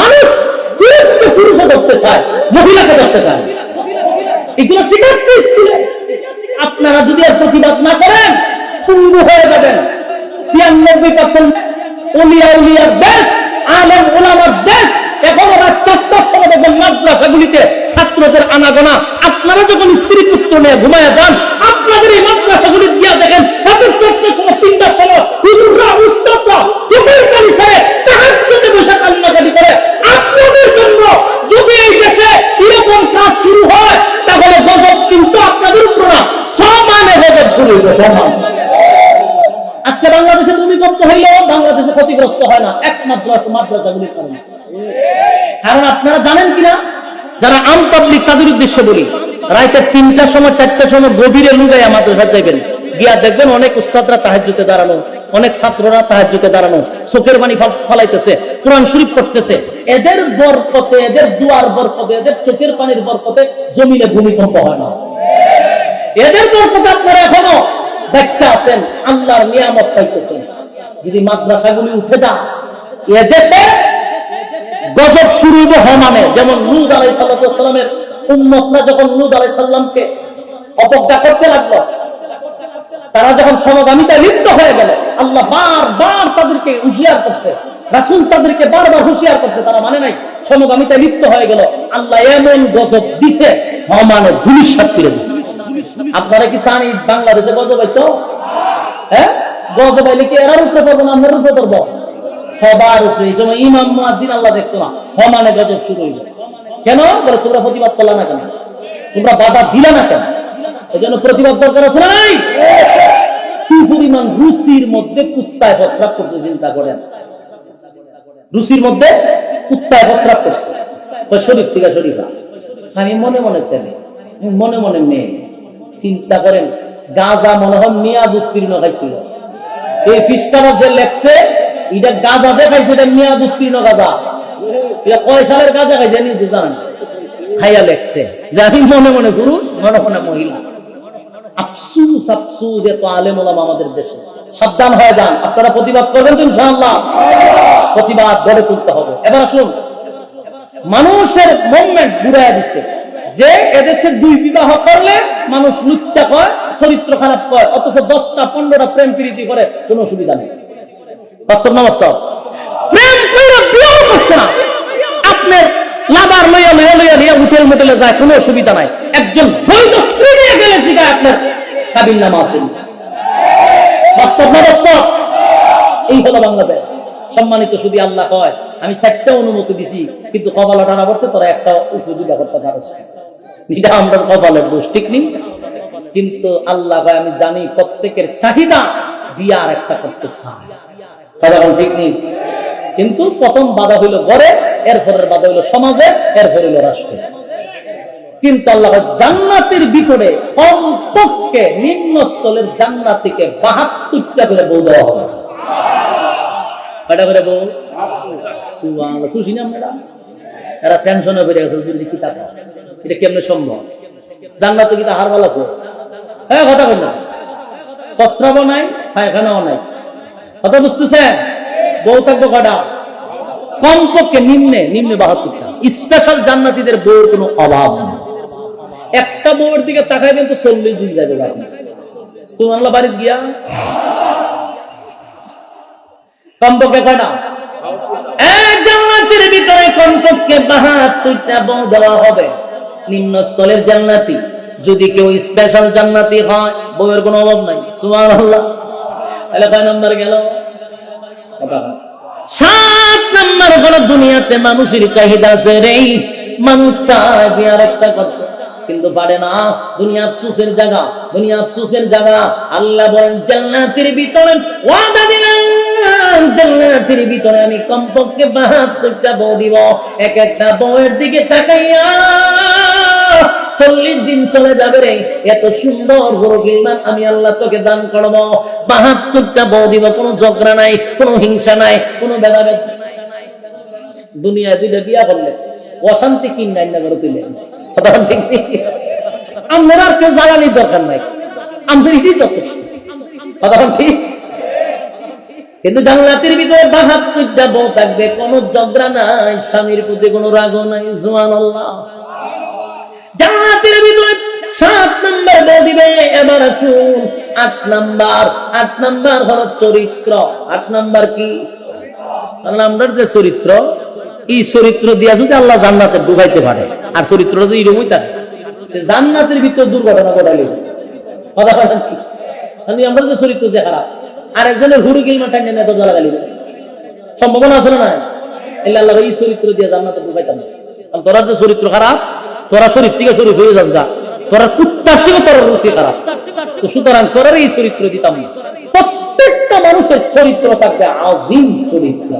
মানুষ পুরুষকে পুরুষে ধরতে চায়, মহিলাকে ধরতে চায়। এগুলো শিখাচ্ছে স্কুলে। আপনারা যদি এর প্রতিবাদ না করেন পঙ্গু হয়ে যাবেন। ৯৬% ওলিয়া উলিয়ার দেশ, আলেম ওলামার দেশ। এখন ওরা ৪টার সময় দেখবেন মাদ্রাসাগুলিতে ছাত্রদের আনাগোনা। আপনারা যখন স্ত্রী পুত্র নিয়ে ঘুমায় যান আপনাদের এই মাদ্রাসাগুলি দিয়া দেখেন তাদের ৪টার সময় ৩টার সময় হুজুররা উস্তাদরা চোখের পানি ছেড়ে তাহাজ্জুদে বসে কান্নাকাটি করে। আপনাদের জন্য যদি এই দেশে এরকম কাজ শুরু হয় তাহলে গজব কিন্তু আপনাদের উপর না, সমানে গজব শুরু হইবে, সমান। আজকে বাংলাদেশে ভূমিকম্প হইলেও বাংলাদেশে ক্ষতিগ্রস্ত হয় না একমাত্র মাদ্রাসাগুলির কারণে। কারণ আপনারা জানেন কিনা, যারা আম পাবলিক তাদের উদ্দেশ্যে বলি, রাইতে ৩টার সময় ৪টার সময় গভীরে লুগাইয়া মাদ্রাসা যাইবেন, গিয়া দেখবেন অনেক উস্তাদরা তাহাজ্জুদে দাঁড়ানো, অনেক ছাত্ররা তাহাজ্জুদে দাঁড়ানো, চোখের পানি ফলাইতেছে, কোরআন শরীফ পড়তেছে। এদের বরকতে, এদের দুয়ার বরকতে, এদের চোখের পানির বরকতে জমিনে ভূমিকম্প হয় না। এদের বরকতে আপনারা এখনো দেখতে আছেন, আল্লাহর নিয়ামত পাইতেছেন। যদি মাদ্রাসাগুলি উঠে যান এদেশে গজব শুরু হইবে হমানে। যেমন লূত আলাইহিস সালামের উম্মতরা যখন লূত আলাইহিস সালামকে অবজ্ঞা করতে লাগলো, তারা যখন সমগামিতা লিপ্ত হয়ে গেল, আল্লাহ বারবার তাদেরকে হুঁশিয়ার করছে, রাসূল তাদেরকে বারবার হুঁশিয়ার করছে, তারা মানে নাই, সমগামিতা লিপ্ত হয়ে গেল। আল্লাহ এমন গজব দিছে হমানে ধুলিস্যাৎ করে দিছে। আপনারা কি চান বাংলাদেশে গজব হইতো? হ্যাঁ, গজব হইলে কি এরা রূপে পারবো না, আমরা রূপে পারবো? সবার উপরে। এই সময় ইমাম মুয়াজ্জিন আল্লাহ দেখতো না, হমানে গজব শুরু হইল। কেন? বলে তোমরা প্রতিবাদ করলা না কেন, তোমরা বাধা দিলা না কেন? এই জন্য প্রতিবাদ দরকার আছে না নাই? কি পরিমাণ রুচির মধ্যে কুত্তায় প্রস্রাব করছে চিন্তা করেন। রুচির মধ্যে কুত্তায় প্রস্রাব করছে, শরীফ থেকে শরীফা। আমি মনে মনে ছেলে, মনে মনে মেয়ে। চিন্তা করেন, গাঁজা মনে হয় মেয়াদ উত্তীর্ণ খাইছিল। এই খ্রিস্টানরা যে লেখছে এটা গাঁজা দেখাইছে, এটা মেয়াদ উত্তীর্ণ গাঁজা। এটা কয় সালের গাঁজা খাইছে নিজে জানেন, খাইয়া লেখছে যে আমি মনে মনে পুরুষ, মনে মনে মহিলা। আফসুস আফসুস, এত আলেম ওলামা আমাদের দেশে। সাবধান হয়ে যান, আপনারা প্রতিবাদ করবেন তো ইনশাআল্লাহ। প্রতিবাদ গড়ে তুলতে হবে। এবার আসুন, মানুষের মুভমেন্ট ঘুরাইয়া দিচ্ছে যে এদেশে 2 বিবাহ করলে মানুষ লুচ্চা কয়, চরিত্র খারাপ কয়, অথচ 10টা 15টা প্রেম প্রীতি করে, কোনো অসুবিধা নেই। বাস্তব না বাস্তব? প্রেম করে বিয়ে করছে না, আপনার লাভার লইয়া লইয়া লইয়া লইয়া হোটেল মোটেলে যায়, কোনো অসুবিধা নাই। একজন বৈধ স্ত্রী নিয়ে গেলে জিগায় আপনার কাবিল নামা আছে। বাস্তব না বাস্তব? এই হলো বাংলাদেশ। সম্মানিত শুধু আল্লাহ কয় আমি 4টা অনুমতি দিছি, কিন্তু কপালে টানা পড়ছে, তোরা একটা উপযোগিতা করতে পারছ। এটা আমরা কপালের দোষ, ঠিক নেই? কিন্তু আল্লাহ কয় আমি জানি প্রত্যেকের চাহিদা দিয়ে আর একটা করতে চায়, ঠিক নেই? কিন্তু প্রথম বাধা হইল ঘরে, এরপরের বাধা হইল সমাজে, এরপর হইল রাষ্ট্রে। কিন্তু আল্লাহ জান্নাতের ভিতরে কমপক্ষে নিম্ন স্থলের জান্নাতীকে 72টা করে বউ দেওয়া হবে। কয়টা করে বউ? সুবহানাল্লাহ। খুশি না আপনারা? এরা টেনশনে পড়ে গেছে, যদি কি টাকা এটা কেমনে সম্ভব? জান্নাতে কি হারবাল আছে? হ্যাঁ কথা বল না, প্রস্রাবও নাই, পায়খানাও নাই, কথা বুঝতেছে? বউ থাকবো কটা? কমপক্ষে নিম্নে 72টা। স্পেশাল জান্নাতীদের বউর কোনো অভাব নেই। একটা বউয়ের দিকে তাকায় কিন্তু 40 দিন যাবে সুবহানাল্লাহ। বাড়িতে গিয়া কমপক্ষে কটা? জান্নাতের ভিতরে কমপক্ষে 72টা বউ দেওয়া হবে। নিম্ন স্তরের জান্নাতি যদি কেউ স্পেশাল জান্নাতি হয়, বউয়ের কোনো অভাব নাই। সুবহানাল্লাহ। তাহলে কয় নাম্বার গেল? 7 নাম্বার হলো দুনিয়াতে মানুষের চাহিদা আছে রে। মানুষ চায় বিয়ার একটা করতে কিন্তু পারে না। দুনিয়া আফসোসের জায়গা, দুনিয়া আফসোসের জায়গা। আল্লাহ বলেন জান্নাতের ভিতরে ওয়াদা দিলাম, জান্নাতের ভিতরে আমি কমপক্ষে 72টা বউ দিব। এক একটা বউয়ের দিকে তাকাইয়া 40 দিন চলে যাবে রে। এত সুন্দর বড় গিলমান আমি আল্লাহ তোকে দান করব। 72টা বউ দিব, কোনো ঝগড়া নাই, কোনো হিংসা নাই, কোনো ভেদাভেদ। দুনিয়ায় 2টা বিয়া করলে অশান্তি কিন নাই না করে তুলে, ঠিক নেই? আমার আর কেউ জ্বালানির দরকার নাই, আমাদের এটাই যথেষ্ট, কথা ঠিক? কিন্তু জান্নাতের ভিতরে 72টা বউ থাকবে, কোনো ঝগড়া নাই, স্বামীর প্রতি কোনো রাগও নাই। সুবহানাল্লাহ। জান্নাতের ভিতরে 7 নাম্বার বউ দিবে। এবার আসুন 8 নাম্বার। 8 নাম্বার হলো চরিত্র। 8 নাম্বার কি? আমরা যে চরিত্র, এই চরিত্র দিয়া যদি আল্লাহ জান্নাতে ঢুকাইতে পারে, আর চরিত্র যদি এরকমই থাকে, জান্নাতের ভিতরে দুর্ঘটনা ঘটালে কথা কথা কি? আমরা যে চরিত্র যে খারাপ, আর একজনের হুড়ি গিলমা টাইনে এত জ্বালা গালি সম্ভাবনা আছে না? আল্লাহ এই চরিত্র দিয়ে জান্নাতে ঢুকাইতাম না। তোরা যে চরিত্র খারাপ, তোরা শরীর থেকে শরীর হয়ে যাস গা, তোরা কুত্তার থেকে তোর রুচি খারাপ, তো সুতরাং তোরার এই চরিত্র দিতাম না। প্রত্যেকটা মানুষের চরিত্র থাকবে আযীম চরিত্র।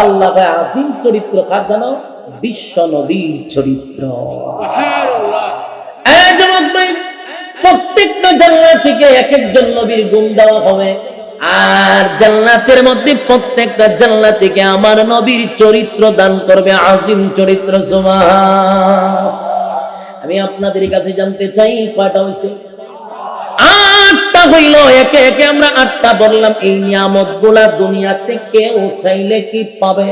আল্লাহ আযীম চরিত্র কার জানো? বিশ্ব নবীর চরিত্র। প্রত্যেকটা জান্নাত থেকে এক একজন নবীর গুণ দেওয়া হবে, আর জান্নাতের মধ্যে প্রত্যেকটা জান্নাত থেকে আমার নবীর চরিত্র দান করবে, আযীম চরিত্র। সুবহান। আমি আপনাদের কাছে জানতে চাই কয়টা হইছে? 8টা হইল। একে একে আমরা 8টা বললাম। এই নিয়ামতগুলা দুনিয়াতে কেউ চাইলে কি পাবে?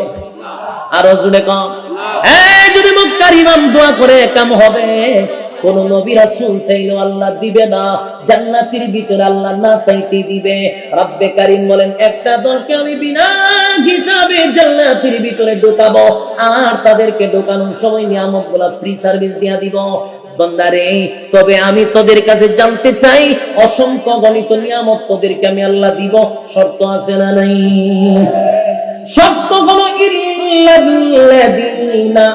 আরো জুড়ে কম। যদি মক্কার ইমাম দোয়া করে কাম হবে। কোন নবী রাসূল চাইলেও আল্লাহ দিবে না, জান্নাতের ভিতরে আল্লাহ না চাইতে দিবে। রব্বে কারীম বলেন একটা দলকে আমি বিনা হিসাবে জান্নাতের ভিতরে ঢোকাবো, আর তাদেরকে ঢোকানোর সময় নিয়ামতগুলা ফ্রি সার্ভিস দিয়া দিব। বান্দারে, তবে আমি তোদের কাছে জানতে চাই, অসংখ্য গণিত নিয়ামত তোদেরকে আমি আল্লাহ দিব, শর্ত আছে না নাই? শর্ত হলো ইল্লাল্লাযীনা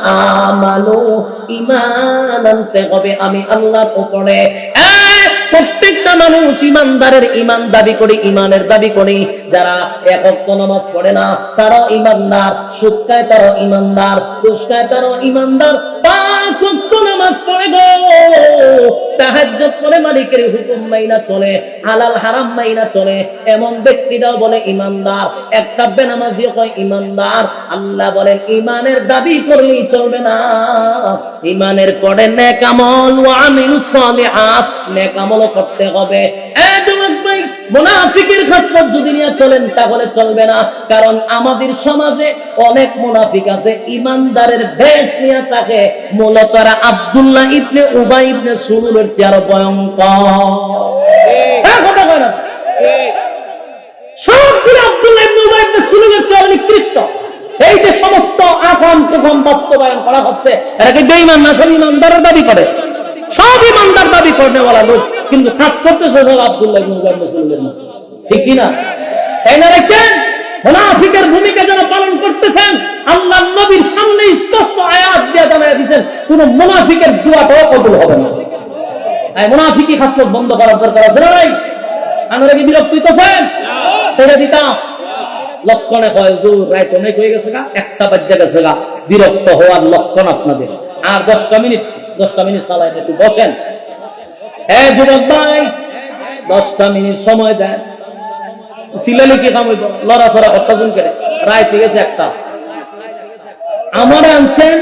আমানু, ঈমান আনতে হবে আমি আল্লাহর উপরে। প্রত্যেকটা মানুষ ইমানদারের ঈমান দাবি করে, ঈমানের দাবি করে। যারা এক ওয়াক্ত নামাজ পড়ে না তারাও ঈমানদার, সুদ খায় তারাও ঈমানদার, ঘুষ খায় তারাও ঈমানদার, 5 ওয়াক্ত নামাজ পড়ে গো, তাহাজ্জুদ পড়ে, মালিকের হুকুম মাইনা চলে, হালাল হারাম মাইনা চলে, এমন ব্যক্তিরাও বলে ঈমানদার। একটা বেনামাজিও কয় ঈমানদার। আল্লাহ বলেন ঈমানের দাবি করলেই চলবে না, ঈমানের পরে নেক আমল ওয়া আমিলুস সালিহাত, নেক আমল করতে হবে। মুনাফিকের খাসলত যদি নিয়ে চলেন তাহলে চলবে না, কারণ আমাদের সমাজে অনেক মুনাফিক আছে ঈমানদারের বেশ নিয়ে থাকে, মূলত আব্দুল্লাহ ইবনে উবাই ইবনে সুলুলের চেয়ে আরো ভয়ঙ্কর। সবগুলো আব্দুল্লাহ ইবনে উবাই ইবনে সুলুলের চেয়ে নিকৃষ্ট। এই যে সমস্ত আকাম প্রথম বাস্তবায়ন করা হচ্ছে, এরা কি বেঈমান না? সব ঈমানদারের দাবি করে, সব ঈমানদার দাবি করনেওয়ালা লোক, কিন্তু কাজ করতেছে সব আব্দুল্লাহ ইবনে উবাই ইবনে সুলুলের মতো, ঠিক কি না? তাই না? দেখেন মুনাফিকের ভূমিকা যারা পালন করতেছেন, আল্লাহর নবীর সামনে স্পষ্ট আয়াত দিয়ে জানায় দিয়েছেন কোন মুনাফিকের দোয়াটাও কবুল হবে না। এই মুনাফিকি খাসলত বন্ধ করার দরকার আছে না ভাই? আমরা কি বিরক্ত হইতেছেন? ছেড়ে দিতাম। লক্ষণে কয় হুজুর রাত অনেক হয়ে গেছে গা, 1টা বাজে গেছে গা, বিরক্ত হওয়ার লক্ষণ আপনাদের। আর 10টা মিনিট চালায় একটু বসেন। যুবক ভাই 10টা মিনিট সময় দেন, সিলালি কি কাম হইব, লড়াচড়া করতেছেন কেন? রায় ঠিক আছে একটা আমার আনছেন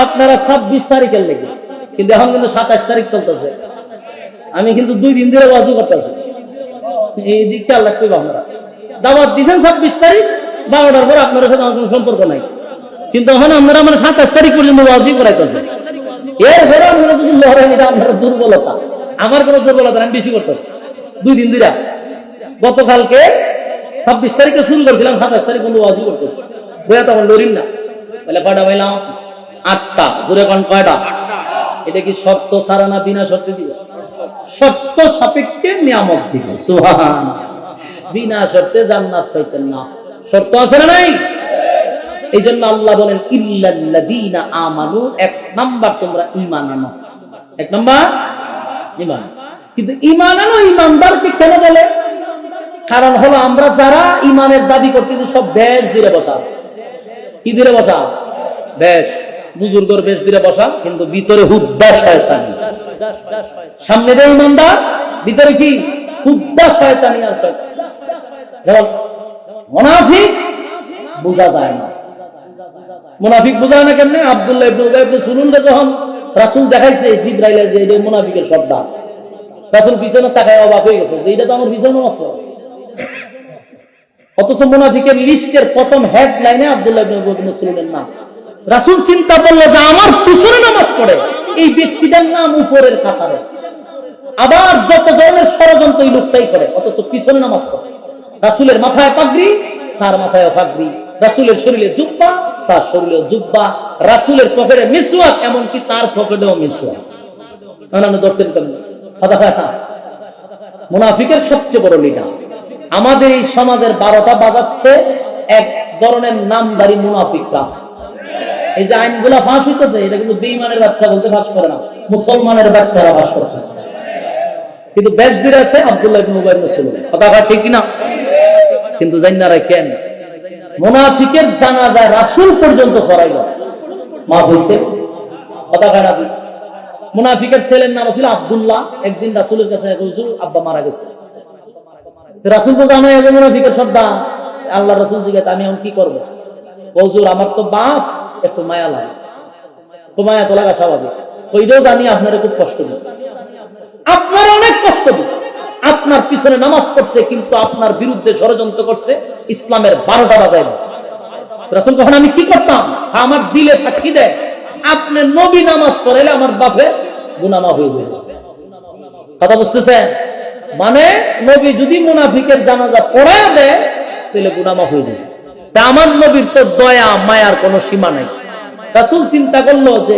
আপনারা 26 তারিখের লেগে, কিন্তু এখন কিন্তু 27 তারিখ চলতেছে। আমি কিন্তু 2 দিন ধরে ওয়াজ করতেছি, এই দিকটা আল্লাহ কইব। আমরা দাওয়াত দিয়েছেন 26 তারিখ 12টার পর, আপনার সাথে আমার কোনো সম্পর্ক নাই, কিন্তু এখন আপনারা মানে 27 তারিখ পর্যন্ত ওয়াজই করাইতেছে। এরপরে আপনারা যদি লড়েন, এটা আপনার দুর্বলতা, আমার কোনো দুর্বলতা, আমি বেশি করতেছি 2 দিন ধরে। গতকালকে 26 তারিখে শুরু করেছিলাম, 27 তারিখ পর্যন্ত ওয়াজই করতেছি। বইয়া তখন লড়িন না, তাহলে কয়টা পাইলাম? 8টা। জোরে কোন কয়টা? এটা কি শর্ত ছাড়া না বিনা শর্তে দিবে? শর্ত সাপেক্ষে নিয়ামত দিবে। সুবহান। বিনা শর্তে জান্নাত পাইতেন না, শর্ত আছে না নাই? এই জন্য আল্লাহ বলেন ইল্লাল্লাযীনা আমানু, 1 নাম্বার তোমরা ঈমান আনো। 1 নাম্বার ঈমান। কিন্তু ঈমান আনো ঈমানদারকে কেন বলে? কারণ হলো আমরা যারা ঈমানের দাবি করতেছি সব বেশ দিয়ে বসা। কি দিয়ে বসা? বেশ, বুজুর্গর বেশ দিয়ে বসা, কিন্তু ভিতরে হুদ্দা শয়তানি। সামনে দেয় ঈমানদার, ভিতরে কি? হুদ্দা শয়তানি আর শয়তান। যেমন মুনাফিক বোঝা যায় না। মুনাফিক বোঝা না কেমনে? আব্দুল্লাহ ইবনে উবাই ইবনে সুলুলকে যখন রাসূল দেখাইছে জিবরাইল যে এটা মুনাফিকের শব্দ, রাসূল পিছনে তাকায় অবাক হয়ে গেছে যে এটা তো আমার পিছনে নামাজ পড়ে। অথচ মুনাফিকের লিস্টের প্রথম হেডলাইনে আব্দুল্লাহ ইবনে উবাই ইবনে সুলুলের নাম। রাসূল চিন্তা করলো যে আমার পিছনে নামাজ পড়ে এই ব্যক্তিটার নাম উপরের কাতারে, আবার যত ধরনের ষড়যন্ত্র এই লোকটাই করে, অথচ পিছনে নামাজ পড়ে। রাসূলের মাথায় পাগড়ি, তার মাথায় পাগড়ি। রাসূলের শরীরে জুব্বা, তার শরীরেও জুব্বা। রাসূলের পকেটে মিসওয়াক, এমনকি তার পকেটেও মিসওয়াক। মুনাফিকের সবচেয়ে বড় লিডার। আমাদের এই সমাজের 12টা বাজাচ্ছে এক ধরনের নামধারী মুনাফিকরা। এই যে আইনগুলা ফাঁস হইতেছে, এটা কিন্তু বেঈমানের বাচ্চা বলতে ফাঁস করে না, মুসলমানের বাচ্চারা ফাঁস করতেছে। কিন্তু বেশদির আছে আব্দুল্লাহ ইবনে উবাই ইবনে সুলুল। কথা ঠিক না? কিন্তু জান্না রাখেন মুনাফিকের জানাজা রাসূল পর্যন্ত করাইল, মা হইছে। কথা কাটা দি। মুনাফিকের ছেলের নাম ছিল আব্দুল্লাহ। একদিন রাসূলের কাছে হুজুর আব্বা মারা গেছে। রাসূল তো জানে যে মুনাফিকের সর্দার। আল্লাহ রাসূল জিজ্ঞাসা, আমি এখন কি করব? হুজুর আমার তো বাপ, একটু মায়া লাগে। তো মায়া তো লাগা স্বাভাবিক। ওইটাও জানি আপনারা খুব কষ্ট দিচ্ছে, আপনার অনেক কষ্ট দিচ্ছে। আপনার পিছনে নামাজ পড়ছে, কিন্তু আপনার বিরুদ্ধে ষড়যন্ত্র করছে, ইসলামের 12টা বাজায় দিচ্ছে। রাসূল কখন আমি কি করতাম? আমার দিলে সাক্ষী দেয়, আপনি নবী নামাজ পড়াইলে আমার বাপে গুনাহ মাফ হয়ে যাবে। কথা বুঝতেছেন? মানে নবী যদি মুনাফিকের জানাজা পড়ায় দেয়, তাহলে গুনাহ মাফ হয়ে যাবে। তা আমার নবীর তো দয়া মায়ার কোনো সীমা নাই। রাসূল চিন্তা করলো যে